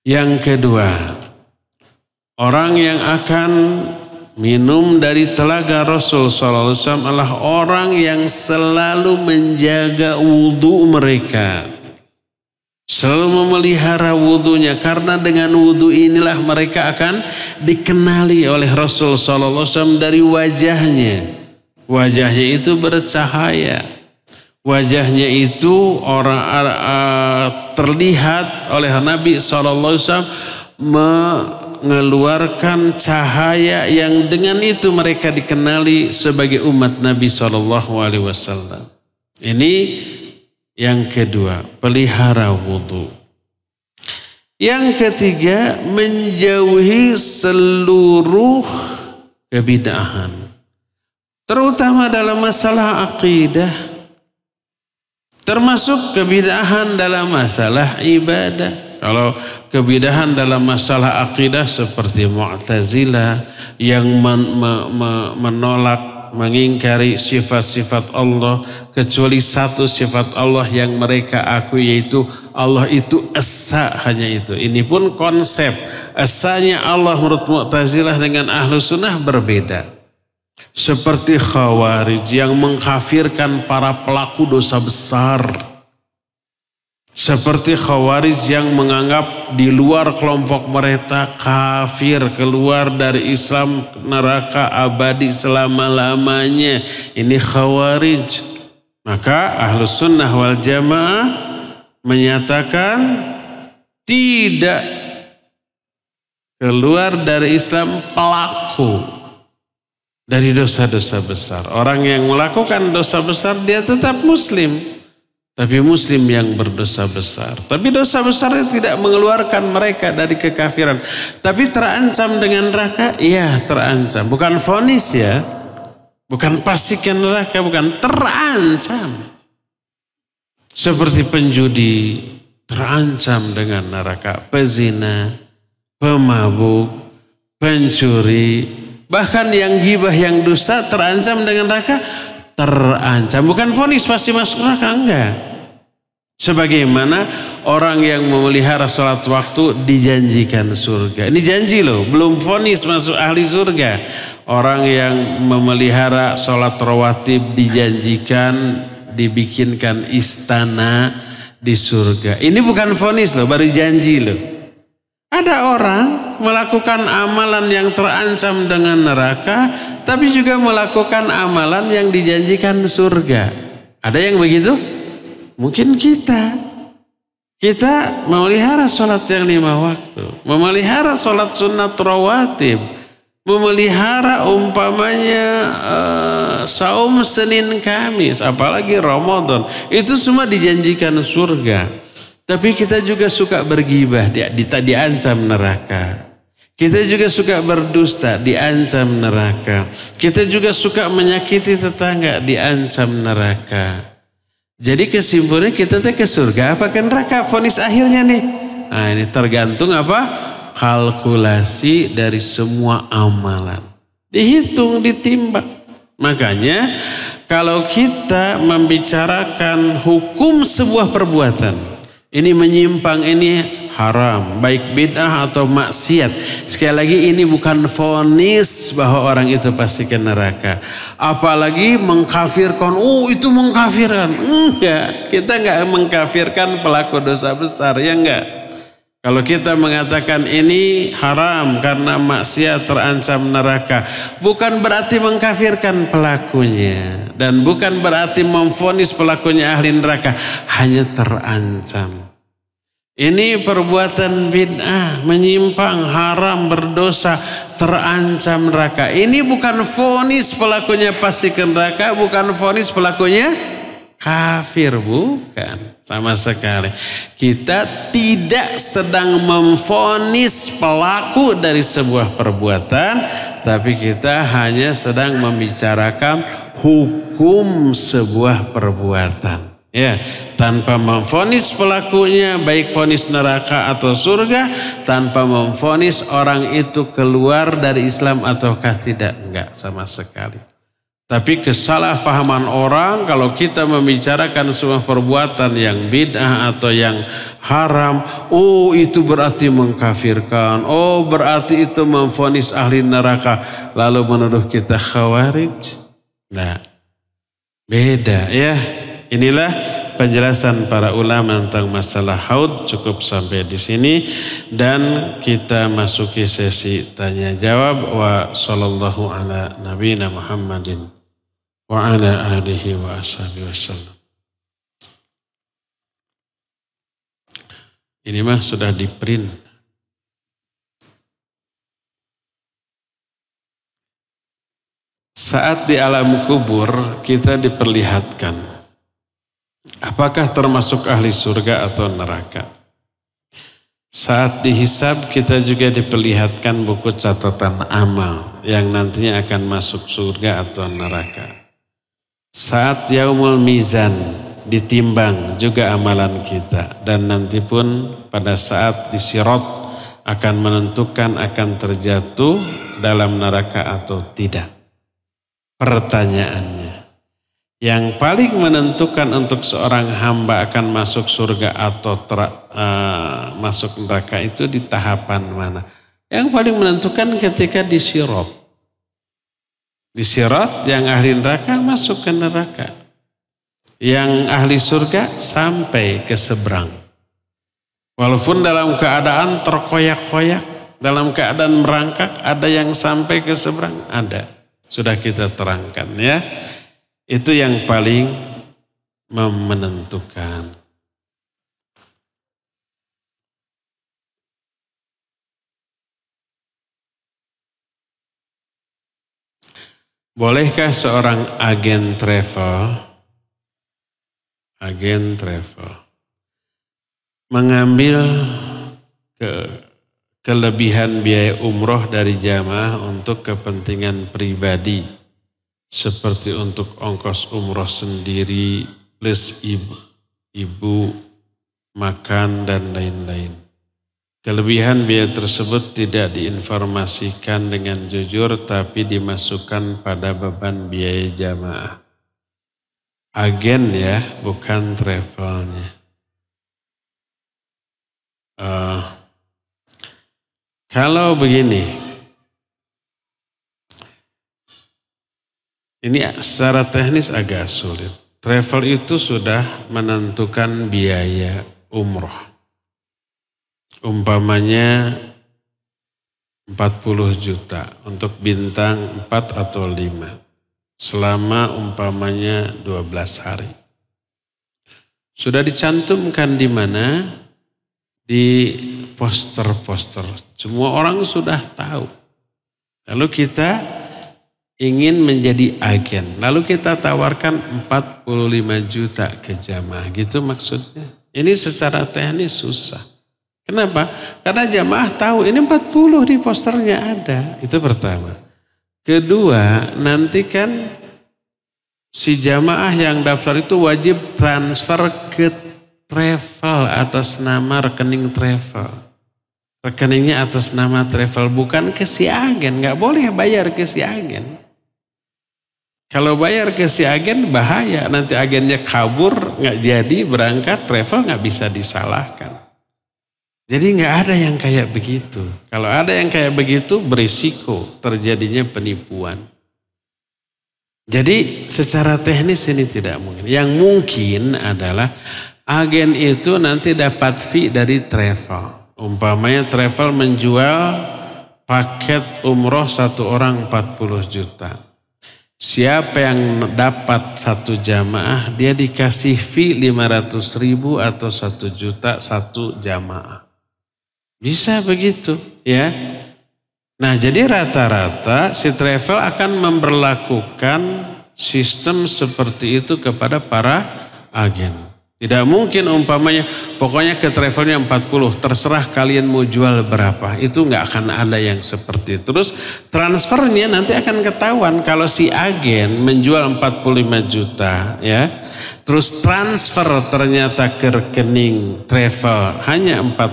Yang kedua, orang yang akan minum dari telaga Rasul sallallahu alaihi wasallam adalah orang yang selalu menjaga wudhu mereka. Selalu memelihara wudhunya, karena dengan wudhu inilah mereka akan dikenali oleh Rasul sallallahu alaihi wasallam dari wajahnya. Wajahnya itu bercahaya. Wajahnya itu terlihat oleh Nabi sallallahu alaihi wasallam mengeluarkan cahaya yang dengan itu mereka dikenali sebagai umat Nabi sallallahu alaihi wasallam. Ini yang kedua, pelihara wudhu. Yang ketiga, menjauhi seluruh kebid'ahan. Terutama dalam masalah akidah. Termasuk kebid'ahan dalam masalah ibadah. Kalau kebid'ahan dalam masalah akidah seperti Mu'tazilah yang menolak, mengingkari sifat-sifat Allah, kecuali satu sifat Allah yang mereka akui, yaitu Allah itu esa, hanya itu. Ini pun konsep esanya Allah menurut Mu'tazilah dengan Ahlu Sunnah berbeda. Seperti Khawarij yang mengkafirkan para pelaku dosa besar. Seperti Khawarij yang menganggap di luar kelompok mereka kafir, keluar dari Islam, neraka abadi selama-lamanya. Ini Khawarij. Maka Ahlus Sunnah wal Jamaah menyatakan tidak keluar dari Islam pelaku dari dosa-dosa besar. Orang yang melakukan dosa besar dia tetap Muslim. Tapi Muslim yang berdosa besar. Tapi dosa besarnya tidak mengeluarkan mereka dari kekafiran. Tapi terancam dengan neraka? Iya, terancam. Bukan vonis ya. Bukan pastikan neraka, bukan, terancam. Seperti penjudi, terancam dengan neraka. Pezina, pemabuk, pencuri, bahkan yang gibah, yang dusta terancam dengan neraka. Terancam, bukan vonis pasti masuk neraka, enggak. Sebagaimana orang yang memelihara sholat waktu dijanjikan surga. Ini janji loh, belum vonis masuk ahli surga. Orang yang memelihara sholat rawatib dijanjikan, dibikinkan istana, di surga. Ini bukan vonis loh, baru janji loh. Ada orang melakukan amalan yang terancam dengan neraka, tapi juga melakukan amalan yang dijanjikan surga. Ada yang begitu? Mungkin kita memelihara sholat yang 5 waktu, memelihara sholat sunat rawatib, memelihara umpamanya saum Senin Kamis, apalagi Ramadan, itu semua dijanjikan surga. Tapi kita juga suka bergibah, diancam neraka. Kita juga suka berdusta, diancam neraka. Kita juga suka menyakiti tetangga, diancam neraka. Jadi kesimpulannya kita ke surga apa ke neraka? Vonis akhirnya nih. Nah ini tergantung apa? Kalkulasi dari semua amalan. Dihitung, ditimbang. Makanya kalau kita membicarakan hukum sebuah perbuatan, ini menyimpang, ini haram, baik bid'ah atau maksiat. Sekali lagi ini bukan vonis bahwa orang itu pasti ke neraka. Apalagi mengkafirkan, itu mengkafirkan. Enggak, kita enggak mengkafirkan pelaku dosa besar, ya enggak. Kalau kita mengatakan ini haram karena maksiat terancam neraka, bukan berarti mengkafirkan pelakunya. Dan bukan berarti memvonis pelakunya ahli neraka, hanya terancam. Ini perbuatan bid'ah, menyimpang, haram, berdosa, terancam neraka. Ini bukan vonis pelakunya pasti ke neraka, bukan vonis pelakunya kafir, bukan. Sama sekali. Kita tidak sedang memvonis pelaku dari sebuah perbuatan, tapi kita hanya sedang membicarakan hukum sebuah perbuatan. Ya, tanpa memvonis pelakunya baik vonis neraka atau surga, tanpa memvonis orang itu keluar dari Islam ataukah tidak, enggak sama sekali. Tapi kesalahpahaman orang kalau kita membicarakan sebuah perbuatan yang bid'ah atau yang haram, itu berarti mengkafirkan, berarti itu memvonis ahli neraka, lalu menuduh kita khawarij. Nah, beda ya. Inilah penjelasan para ulama tentang masalah haud. Cukup sampai di sini dan kita masuki sesi tanya jawab. Wa sallallahu ala nabiyina Muhammadin wa ala alihi wa ashabihi wasallam. Ini mah sudah di print. Saat di alam kubur kita diperlihatkan apakah termasuk ahli surga atau neraka. Saat dihisab kita juga diperlihatkan buku catatan amal yang nantinya akan masuk surga atau neraka. Saat yaumul mizan ditimbang juga amalan kita. Dan nanti pun pada saat di sirat akan menentukan akan terjatuh dalam neraka atau tidak. Pertanyaannya, yang paling menentukan untuk seorang hamba akan masuk surga atau masuk neraka itu di tahapan mana? Yang paling menentukan ketika di sirat. Di sirat yang ahli neraka masuk ke neraka. Yang ahli surga sampai ke seberang. Walaupun dalam keadaan terkoyak-koyak, dalam keadaan merangkak, ada yang sampai ke seberang, ada. Sudah kita terangkan ya. Itu yang paling menentukan. Bolehkah seorang agen travel mengambil kelebihan biaya umroh dari jamaah untuk kepentingan pribadi, seperti untuk ongkos umroh sendiri, plus ibu makan dan lain-lain. Kelebihan biaya tersebut tidak diinformasikan dengan jujur, tapi dimasukkan pada beban biaya jamaah. Agen ya, bukan travelnya. Kalau begini, ini secara teknis agak sulit. travel itu sudah menentukan biaya umroh. Umpamanya 40 juta untuk bintang 4 atau 5. Selama umpamanya 12 hari. Sudah dicantumkan di mana? Di poster-poster. Semua orang sudah tahu. Lalu kita ingin menjadi agen. Lalu kita tawarkan 45 juta ke jamaah. Gitu maksudnya. Ini secara teknis susah. Kenapa? Karena jamaah tahu ini 40 di posternya ada. Itu pertama. Kedua, nanti kan si jamaah yang daftar itu wajib transfer ke travel atas nama rekening travel. Rekeningnya atas nama travel, bukan ke si agen. Nggak boleh bayar ke si agen. Kalau bayar ke si agen bahaya. Nanti agennya kabur, nggak jadi berangkat, travel nggak bisa disalahkan. Jadi nggak ada yang kayak begitu. Kalau ada yang kayak begitu berisiko terjadinya penipuan. Jadi secara teknis ini tidak mungkin. Yang mungkin adalah agen itu nanti dapat fee dari travel. Umpamanya travel menjual paket umroh satu orang 40 juta. Siapa yang dapat satu jamaah dia dikasih fee 500.000 atau 1 juta satu jamaah. Bisa begitu ya. Nah jadi rata-rata si travel akan memberlakukan sistem seperti itu kepada para agen. Tidak mungkin umpamanya pokoknya ke travelnya 40 terserah kalian mau jual berapa. Itu nggak akan ada yang seperti itu. Terus transfernya nanti akan ketahuan kalau si agen menjual 45 juta ya. Terus transfer ternyata ke rekening travel hanya 40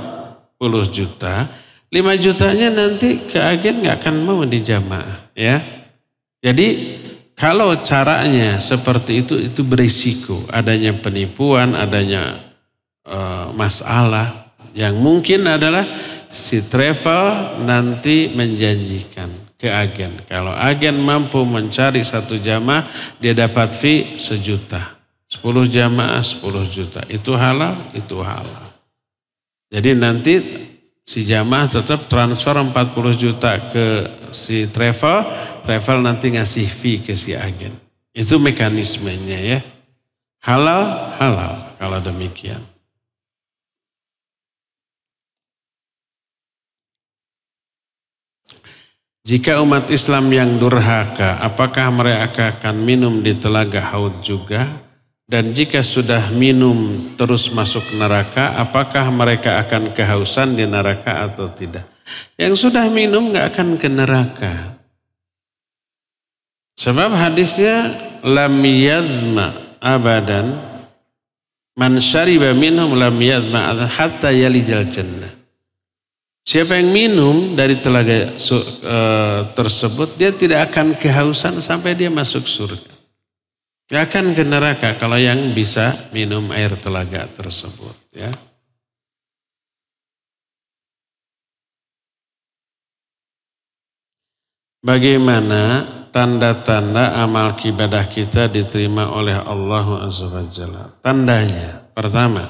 juta, 5 jutanya nanti ke agen nggak akan mau di jamaah ya. Jadi kalau caranya seperti itu berisiko adanya penipuan, adanya masalah. Yang mungkin adalah si travel nanti menjanjikan ke agen. Kalau agen mampu mencari satu jamaah dia dapat fee 1 juta. 10 jamaah 10 juta. Itu halal, itu halal. Jadi nanti si jamaah tetap transfer 40 juta ke si travel nanti ngasih fee ke si agen. Itu mekanismenya ya. Halal, halal kalau demikian. Jika umat Islam yang durhaka, apakah mereka akan minum di telaga Haud juga? Dan jika sudah minum terus masuk neraka, apakah mereka akan kehausan di neraka atau tidak? Yang sudah minum gak akan ke neraka. Sebab hadisnya, lam yadma abadan, man syariba minhum lam yadma hatta yalijal jannah. Siapa yang minum dari telaga tersebut, dia tidak akan kehausan sampai dia masuk surga. Gak akan ke neraka kalau yang bisa minum air telaga tersebut ya. Bagaimana tanda-tanda amal ibadah kita diterima oleh Allah Azza wa Jalla? Tandanya pertama,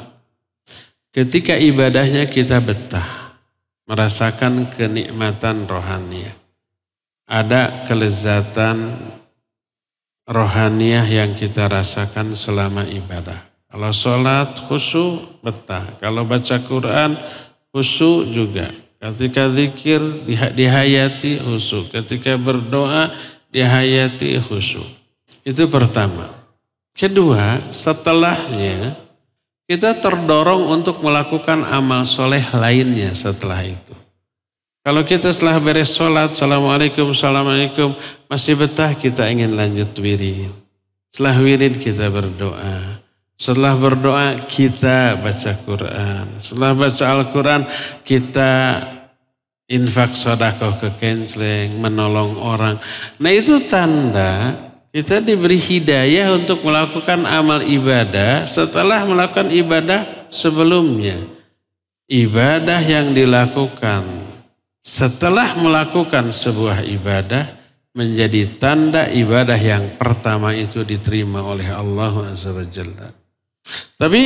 ketika ibadahnya kita betah, merasakan kenikmatan rohaniah. Ada kelezatan rohaniah yang kita rasakan selama ibadah. Kalau sholat khusyuk betah. Kalau baca Quran khusyuk juga. Ketika zikir dihayati khusyuk. Ketika berdoa dihayati khusyuk. Itu pertama. Kedua, setelahnya kita terdorong untuk melakukan amal soleh lainnya setelah itu. Kalau kita setelah beres sholat, assalamualaikum, masih betah kita ingin lanjut wirid. Setelah wirid kita berdoa. Setelah berdoa kita baca Quran. Setelah baca Al-Quran kita infak sedekah ke kenceleng, menolong orang. Nah itu tanda kita diberi hidayah untuk melakukan amal ibadah setelah melakukan ibadah sebelumnya. Ibadah yang dilakukan setelah melakukan sebuah ibadah menjadi tanda ibadah yang pertama itu diterima oleh Allah Azza wa Jalla. Tapi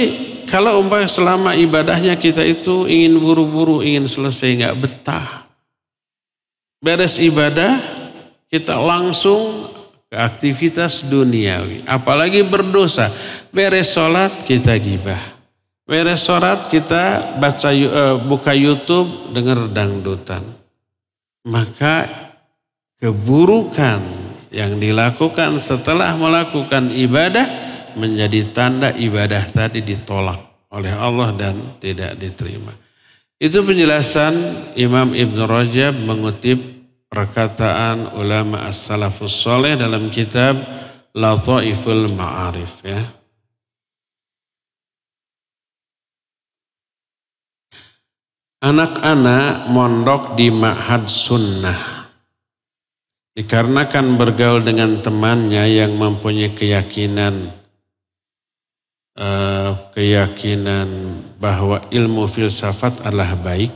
kalau umpamanya selama ibadahnya kita itu ingin buru-buru, ingin selesai, nggak betah. Beres ibadah, kita langsung ke aktivitas duniawi. Apalagi berdosa. Beres sholat, kita gibah. Beres sholat, kita buka YouTube, dengar dangdutan. Maka keburukan yang dilakukan setelah melakukan ibadah menjadi tanda ibadah tadi ditolak oleh Allah dan tidak diterima. Itu penjelasan Imam Ibn Rajab mengutip perkataan ulama as-salafus soleh dalam kitab Lataiful Ma'arif ya. Anak-anak mondok di Ma'had Sunnah dikarenakan bergaul dengan temannya yang mempunyai keyakinan bahwa ilmu filsafat adalah baik,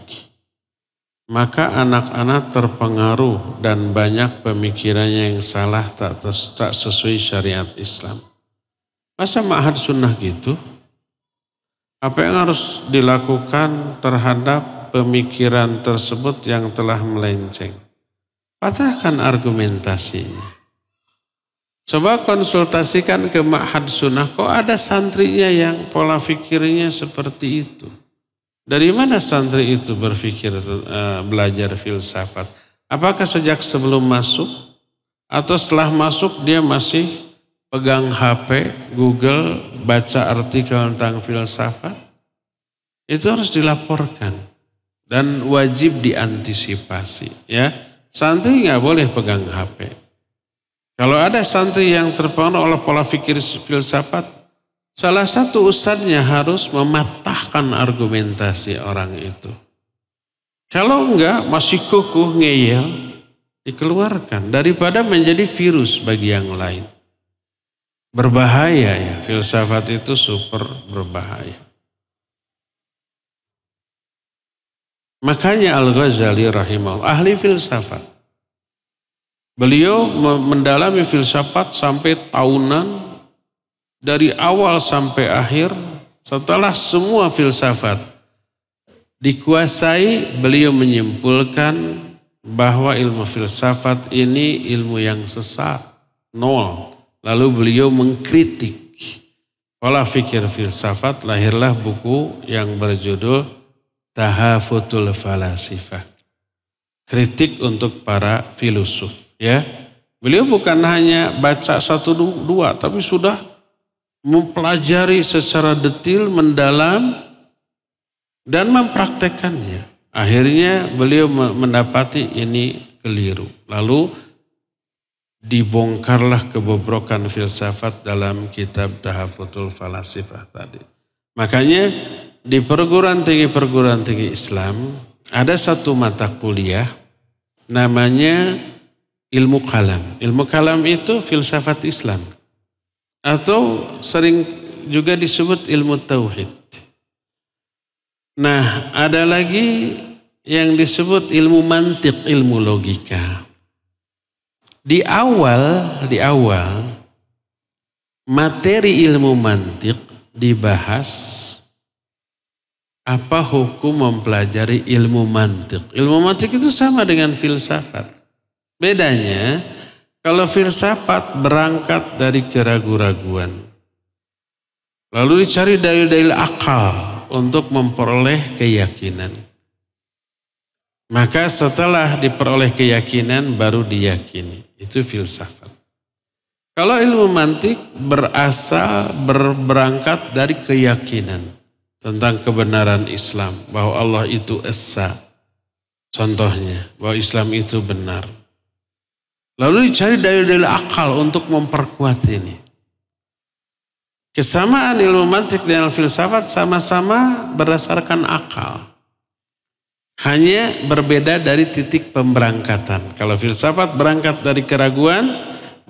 maka anak-anak terpengaruh dan banyak pemikirannya yang salah tak sesuai syariat Islam. Masa Ma'had Sunnah gitu? Apa yang harus dilakukan terhadap pemikiran tersebut yang telah melenceng? Patahkan argumentasinya. Coba konsultasikan ke Ma'had Sunnah, kok ada santrinya yang pola fikirnya seperti itu? Dari mana santri itu berpikir belajar filsafat? Apakah sejak sebelum masuk? Atau setelah masuk dia masih pegang HP, Google, baca artikel tentang filsafat? Itu harus dilaporkan dan wajib diantisipasi. Ya, santri nggak boleh pegang HP. Kalau ada santri yang terpengaruh oleh pola pikir filsafat, salah satu ustadznya harus mematahkan argumentasi orang itu. Kalau enggak, masih kukuh ngeyel, dikeluarkan daripada menjadi virus bagi yang lain. Berbahaya ya, filsafat itu super berbahaya. Makanya Al-Ghazali rahimahullah, ahli filsafat. Beliau mendalami filsafat sampai tahunan, dari awal sampai akhir. Setelah semua filsafat dikuasai, beliau menyimpulkan bahwa ilmu filsafat ini ilmu yang sesat, nol. Lalu beliau mengkritik pola fikir filsafat, lahirlah buku yang berjudul Tahafutul Falasifah. Kritik untuk para filosof. Ya, beliau bukan hanya baca 1-2, tapi sudah mempelajari secara detail, mendalam, dan mempraktekannya. Akhirnya beliau mendapati ini keliru. Lalu dibongkarlah kebobrokan filsafat dalam kitab Tahafutul Falasifah tadi. Makanya di perguruan tinggi Islam ada satu mata kuliah namanya ilmu kalam. Ilmu kalam itu filsafat Islam. Atau sering juga disebut ilmu tauhid. Nah, ada lagi yang disebut ilmu mantiq, ilmu logika. Di awal materi ilmu mantiq dibahas apa hukum mempelajari ilmu mantiq. Ilmu mantiq itu sama dengan filsafat. Bedanya, kalau filsafat berangkat dari keraguan-raguan. Lalu dicari dalil-dalil akal untuk memperoleh keyakinan. Maka setelah diperoleh keyakinan baru diyakini. Itu filsafat. Kalau ilmu mantik berangkat dari keyakinan tentang kebenaran Islam. Bahwa Allah itu esa. Contohnya, bahwa Islam itu benar. Lalu dicari dalil-dalil akal untuk memperkuat ini. Kesamaan ilmu mantik dan filsafat sama-sama berdasarkan akal. Hanya berbeda dari titik pemberangkatan. Kalau filsafat berangkat dari keraguan,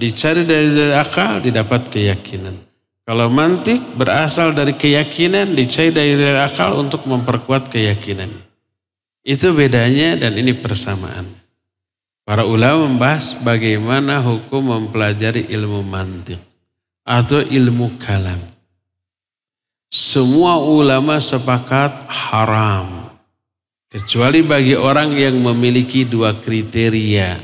dicari dalil-dalil akal, didapat keyakinan. Kalau mantik berasal dari keyakinan, dicari dalil-dalil akal untuk memperkuat keyakinan. Itu bedanya dan ini persamaan. Para ulama membahas bagaimana hukum mempelajari ilmu mantiq atau ilmu kalam. Semua ulama sepakat haram. Kecuali bagi orang yang memiliki 2 kriteria,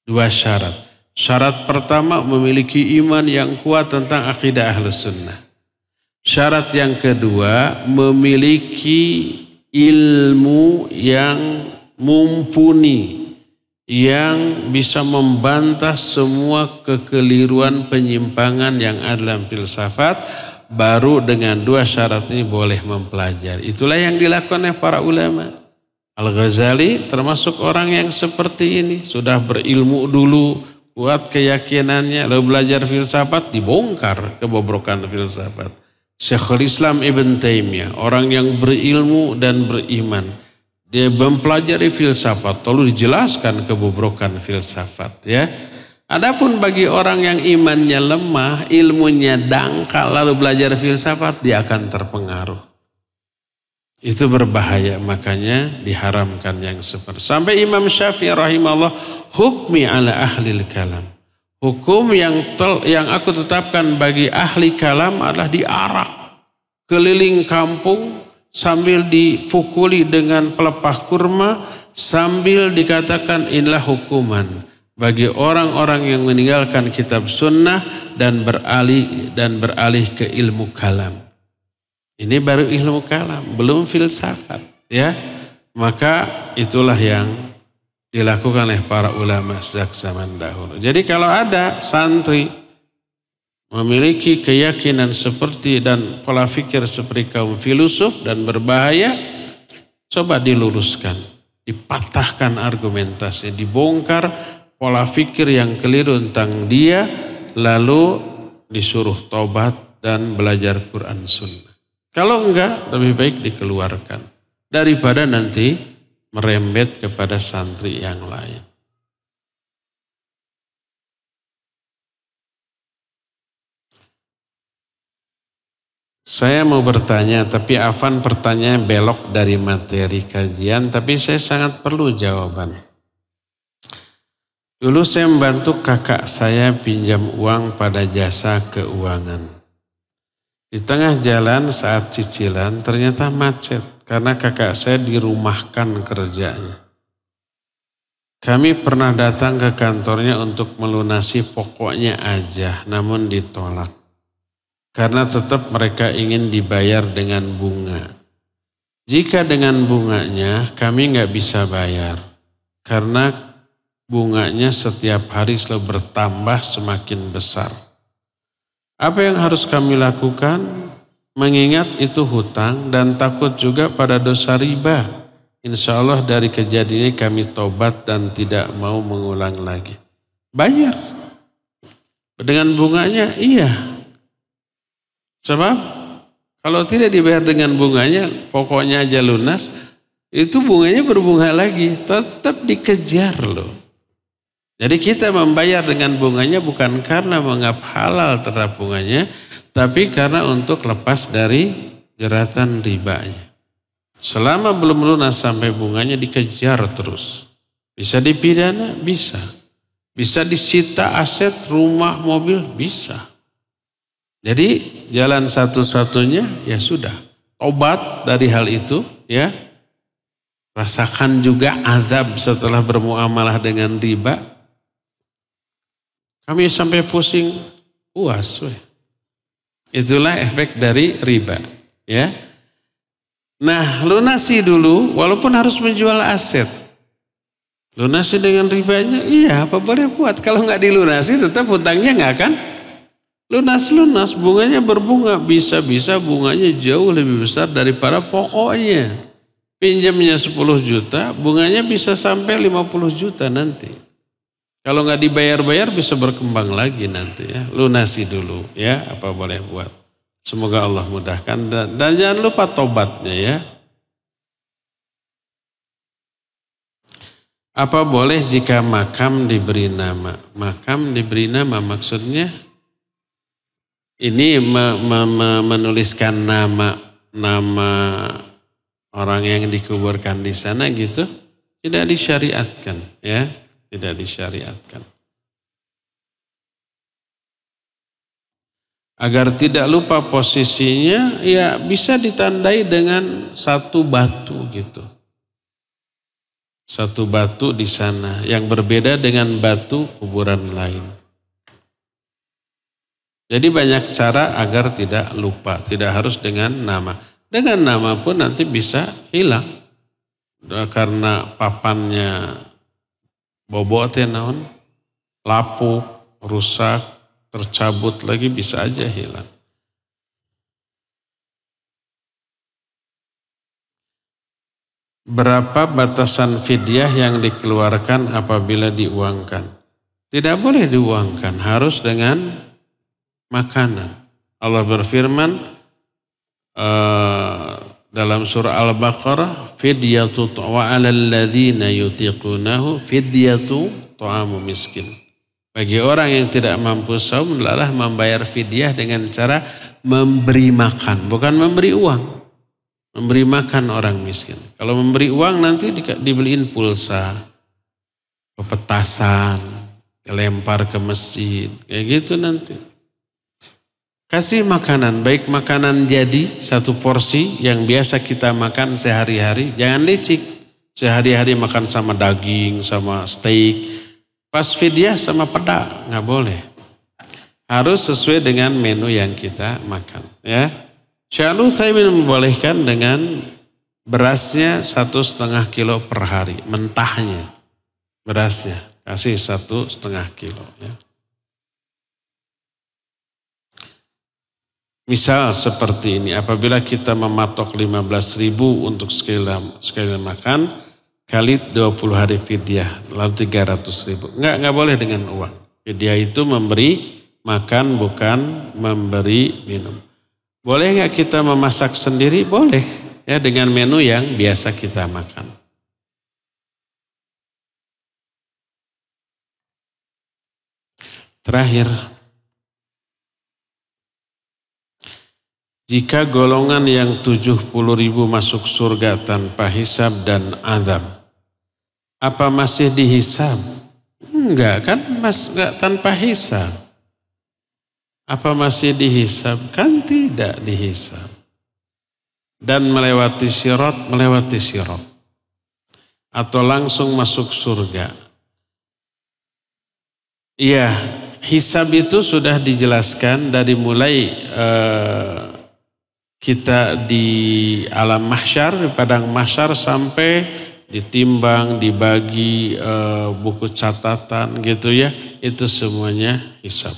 2 syarat. Syarat pertama memiliki iman yang kuat tentang akidah Ahlus Sunnah. Syarat yang kedua memiliki ilmu yang mumpuni, yang bisa membantah semua kekeliruan penyimpangan yang ada dalam filsafat, baru dengan 2 syarat ini boleh mempelajari. Itulah yang dilakukan oleh para ulama. Al-Ghazali termasuk orang yang seperti ini. Sudah berilmu dulu, kuat keyakinannya, lalu belajar filsafat, dibongkar kebobrokan filsafat. Syekhul Islam Ibn Taimiyah, orang yang berilmu dan beriman. Dia mempelajari filsafat, lalu dijelaskan kebobrokan filsafat. Ya. Adapun bagi orang yang imannya lemah, ilmunya dangkal, lalu belajar filsafat, dia akan terpengaruh. Itu berbahaya, makanya diharamkan yang seperti. Sampai Imam Syafi'i rahimahullah, hukmi ala ahlil kalam. Hukum yang aku tetapkan bagi ahli kalam adalah diarak keliling kampung sambil dipukuli dengan pelepah kurma, sambil dikatakan inilah hukuman bagi orang-orang yang meninggalkan kitab sunnah dan beralih ke ilmu kalam. Ini baru ilmu kalam, belum filsafat, ya. Maka itulah yang dilakukan oleh para ulama sejak zaman dahulu. Jadi kalau ada santri memiliki keyakinan seperti dan pola pikir seperti kaum filosof dan berbahaya, coba diluruskan, dipatahkan argumentasinya, dibongkar pola pikir yang keliru tentang dia, lalu disuruh taubat dan belajar Quran Sunnah. Kalau enggak, lebih baik dikeluarkan daripada nanti merembet kepada santri yang lain. Saya mau bertanya, tapi Afan pertanyaan belok dari materi kajian, tapi saya sangat perlu jawaban. Dulu saya membantu kakak saya pinjam uang pada jasa keuangan. Di tengah jalan saat cicilan ternyata macet karena kakak saya dirumahkan kerjanya. Kami pernah datang ke kantornya untuk melunasi pokoknya aja, namun ditolak. Karena tetap mereka ingin dibayar dengan bunga. Jika dengan bunganya kami nggak bisa bayar. Karena bunganya setiap hari selalu bertambah semakin besar. Apa yang harus kami lakukan? Mengingat itu hutang dan takut juga pada dosa riba. Insya Allah dari kejadian ini kami tobat dan tidak mau mengulang lagi. Bayar. Dengan bunganya iya. Sebab kalau tidak dibayar dengan bunganya, pokoknya aja lunas, itu bunganya berbunga lagi. Tetap dikejar loh. Jadi kita membayar dengan bunganya bukan karena menganggap halal terhadap bunganya, tapi karena untuk lepas dari jeratan ribanya. Selama belum lunas sampai bunganya dikejar terus. Bisa dipidana? Bisa. Bisa disita aset, rumah, mobil? Bisa. Jadi jalan satu-satunya ya sudah. Tobat dari hal itu ya. Rasakan juga azab setelah bermuamalah dengan riba. Kami sampai pusing, puas. Itulah efek dari riba. Ya. Nah, lunasi dulu walaupun harus menjual aset. Lunasi dengan ribanya, iya apa boleh buat. Kalau nggak dilunasi tetap hutangnya nggak akan lunas-lunas. Bunganya berbunga, bisa-bisa bunganya jauh lebih besar daripada pokoknya. Pinjamnya 10 juta, bunganya bisa sampai 50 juta nanti. Kalau nggak dibayar-bayar bisa berkembang lagi nanti ya. Lunasi dulu ya, apa boleh buat. Semoga Allah mudahkan dan jangan lupa tobatnya ya. Apa boleh jika makam diberi nama? Makam diberi nama maksudnya ini menuliskan nama orang yang dikuburkan di sana gitu. Tidak disyariatkan ya. tidak disyariatkan. Agar tidak lupa posisinya, ya bisa ditandai dengan satu batu gitu. Satu batu di sana yang berbeda dengan batu kuburan lain. Jadi banyak cara agar tidak lupa, tidak harus dengan nama. Dengan nama pun nanti bisa hilang. Karena papannya bobot naon, lapuk, rusak, tercabut lagi bisa aja hilang. Berapa batasan fidyah yang dikeluarkan apabila diuangkan? Tidak boleh diuangkan, harus dengan makanan. Allah berfirman dalam surah Al-Baqarah, fidyatu wa 'alal ladzina yutiqunahu fidyatu ta'amu miskin. Bagi orang yang tidak mampu saum adalah membayar fidyah dengan cara memberi makan, bukan memberi uang. Memberi makan orang miskin. Kalau memberi uang nanti dibeliin pulsa, pepetasan, dilempar ke masjid, kayak gitu nanti. Kasih makanan, baik makanan jadi satu porsi yang biasa kita makan sehari-hari, jangan licik. Sehari-hari makan sama daging, sama steak. Pas fidyah sama peda, nggak boleh. Harus sesuai dengan menu yang kita makan. Ya, Syekh Al-Utsaimin membolehkan dengan berasnya 1,5 kilo per hari, mentahnya berasnya kasih 1,5 kilo. Ya. Misal seperti ini, apabila kita mematok 15.000 untuk sekali makan, kali 20 hari fidyah, lalu 300.000. Enggak boleh dengan uang. Fidyah itu memberi makan, bukan memberi minum. Boleh enggak kita memasak sendiri? Boleh. Ya, dengan menu yang biasa kita makan. Terakhir, jika golongan yang 70.000 masuk surga tanpa hisab dan azab, apa masih dihisab? Enggak kan, enggak tanpa hisab. Apa masih dihisab? Kan tidak dihisab. Dan melewati sirat. Atau langsung masuk surga. Iya, hisab itu sudah dijelaskan dari mulai kita di alam mahsyar, di padang mahsyar sampai ditimbang, dibagi buku catatan gitu ya, itu semuanya hisab.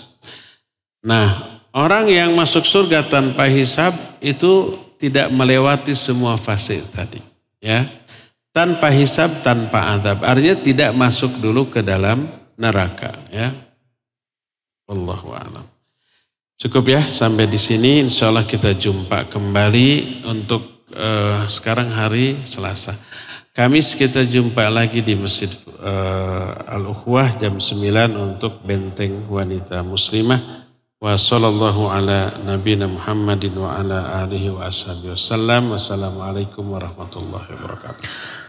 Nah, orang yang masuk surga tanpa hisab itu tidak melewati semua fase tadi, ya. Tanpa hisab, tanpa azab, artinya tidak masuk dulu ke dalam neraka, ya. Wallahu a'lam. Cukup ya sampai di sini. Insya Allah kita jumpa kembali untuk sekarang hari Selasa. Kamis kita jumpa lagi di Masjid Al-Ukhwah jam 9 untuk benteng wanita muslimah. Wa sallallahu ala nabiyina Muhammadin wa ala alihi wa ashabihi wasallam. Wassalamualaikum warahmatullahi wabarakatuh.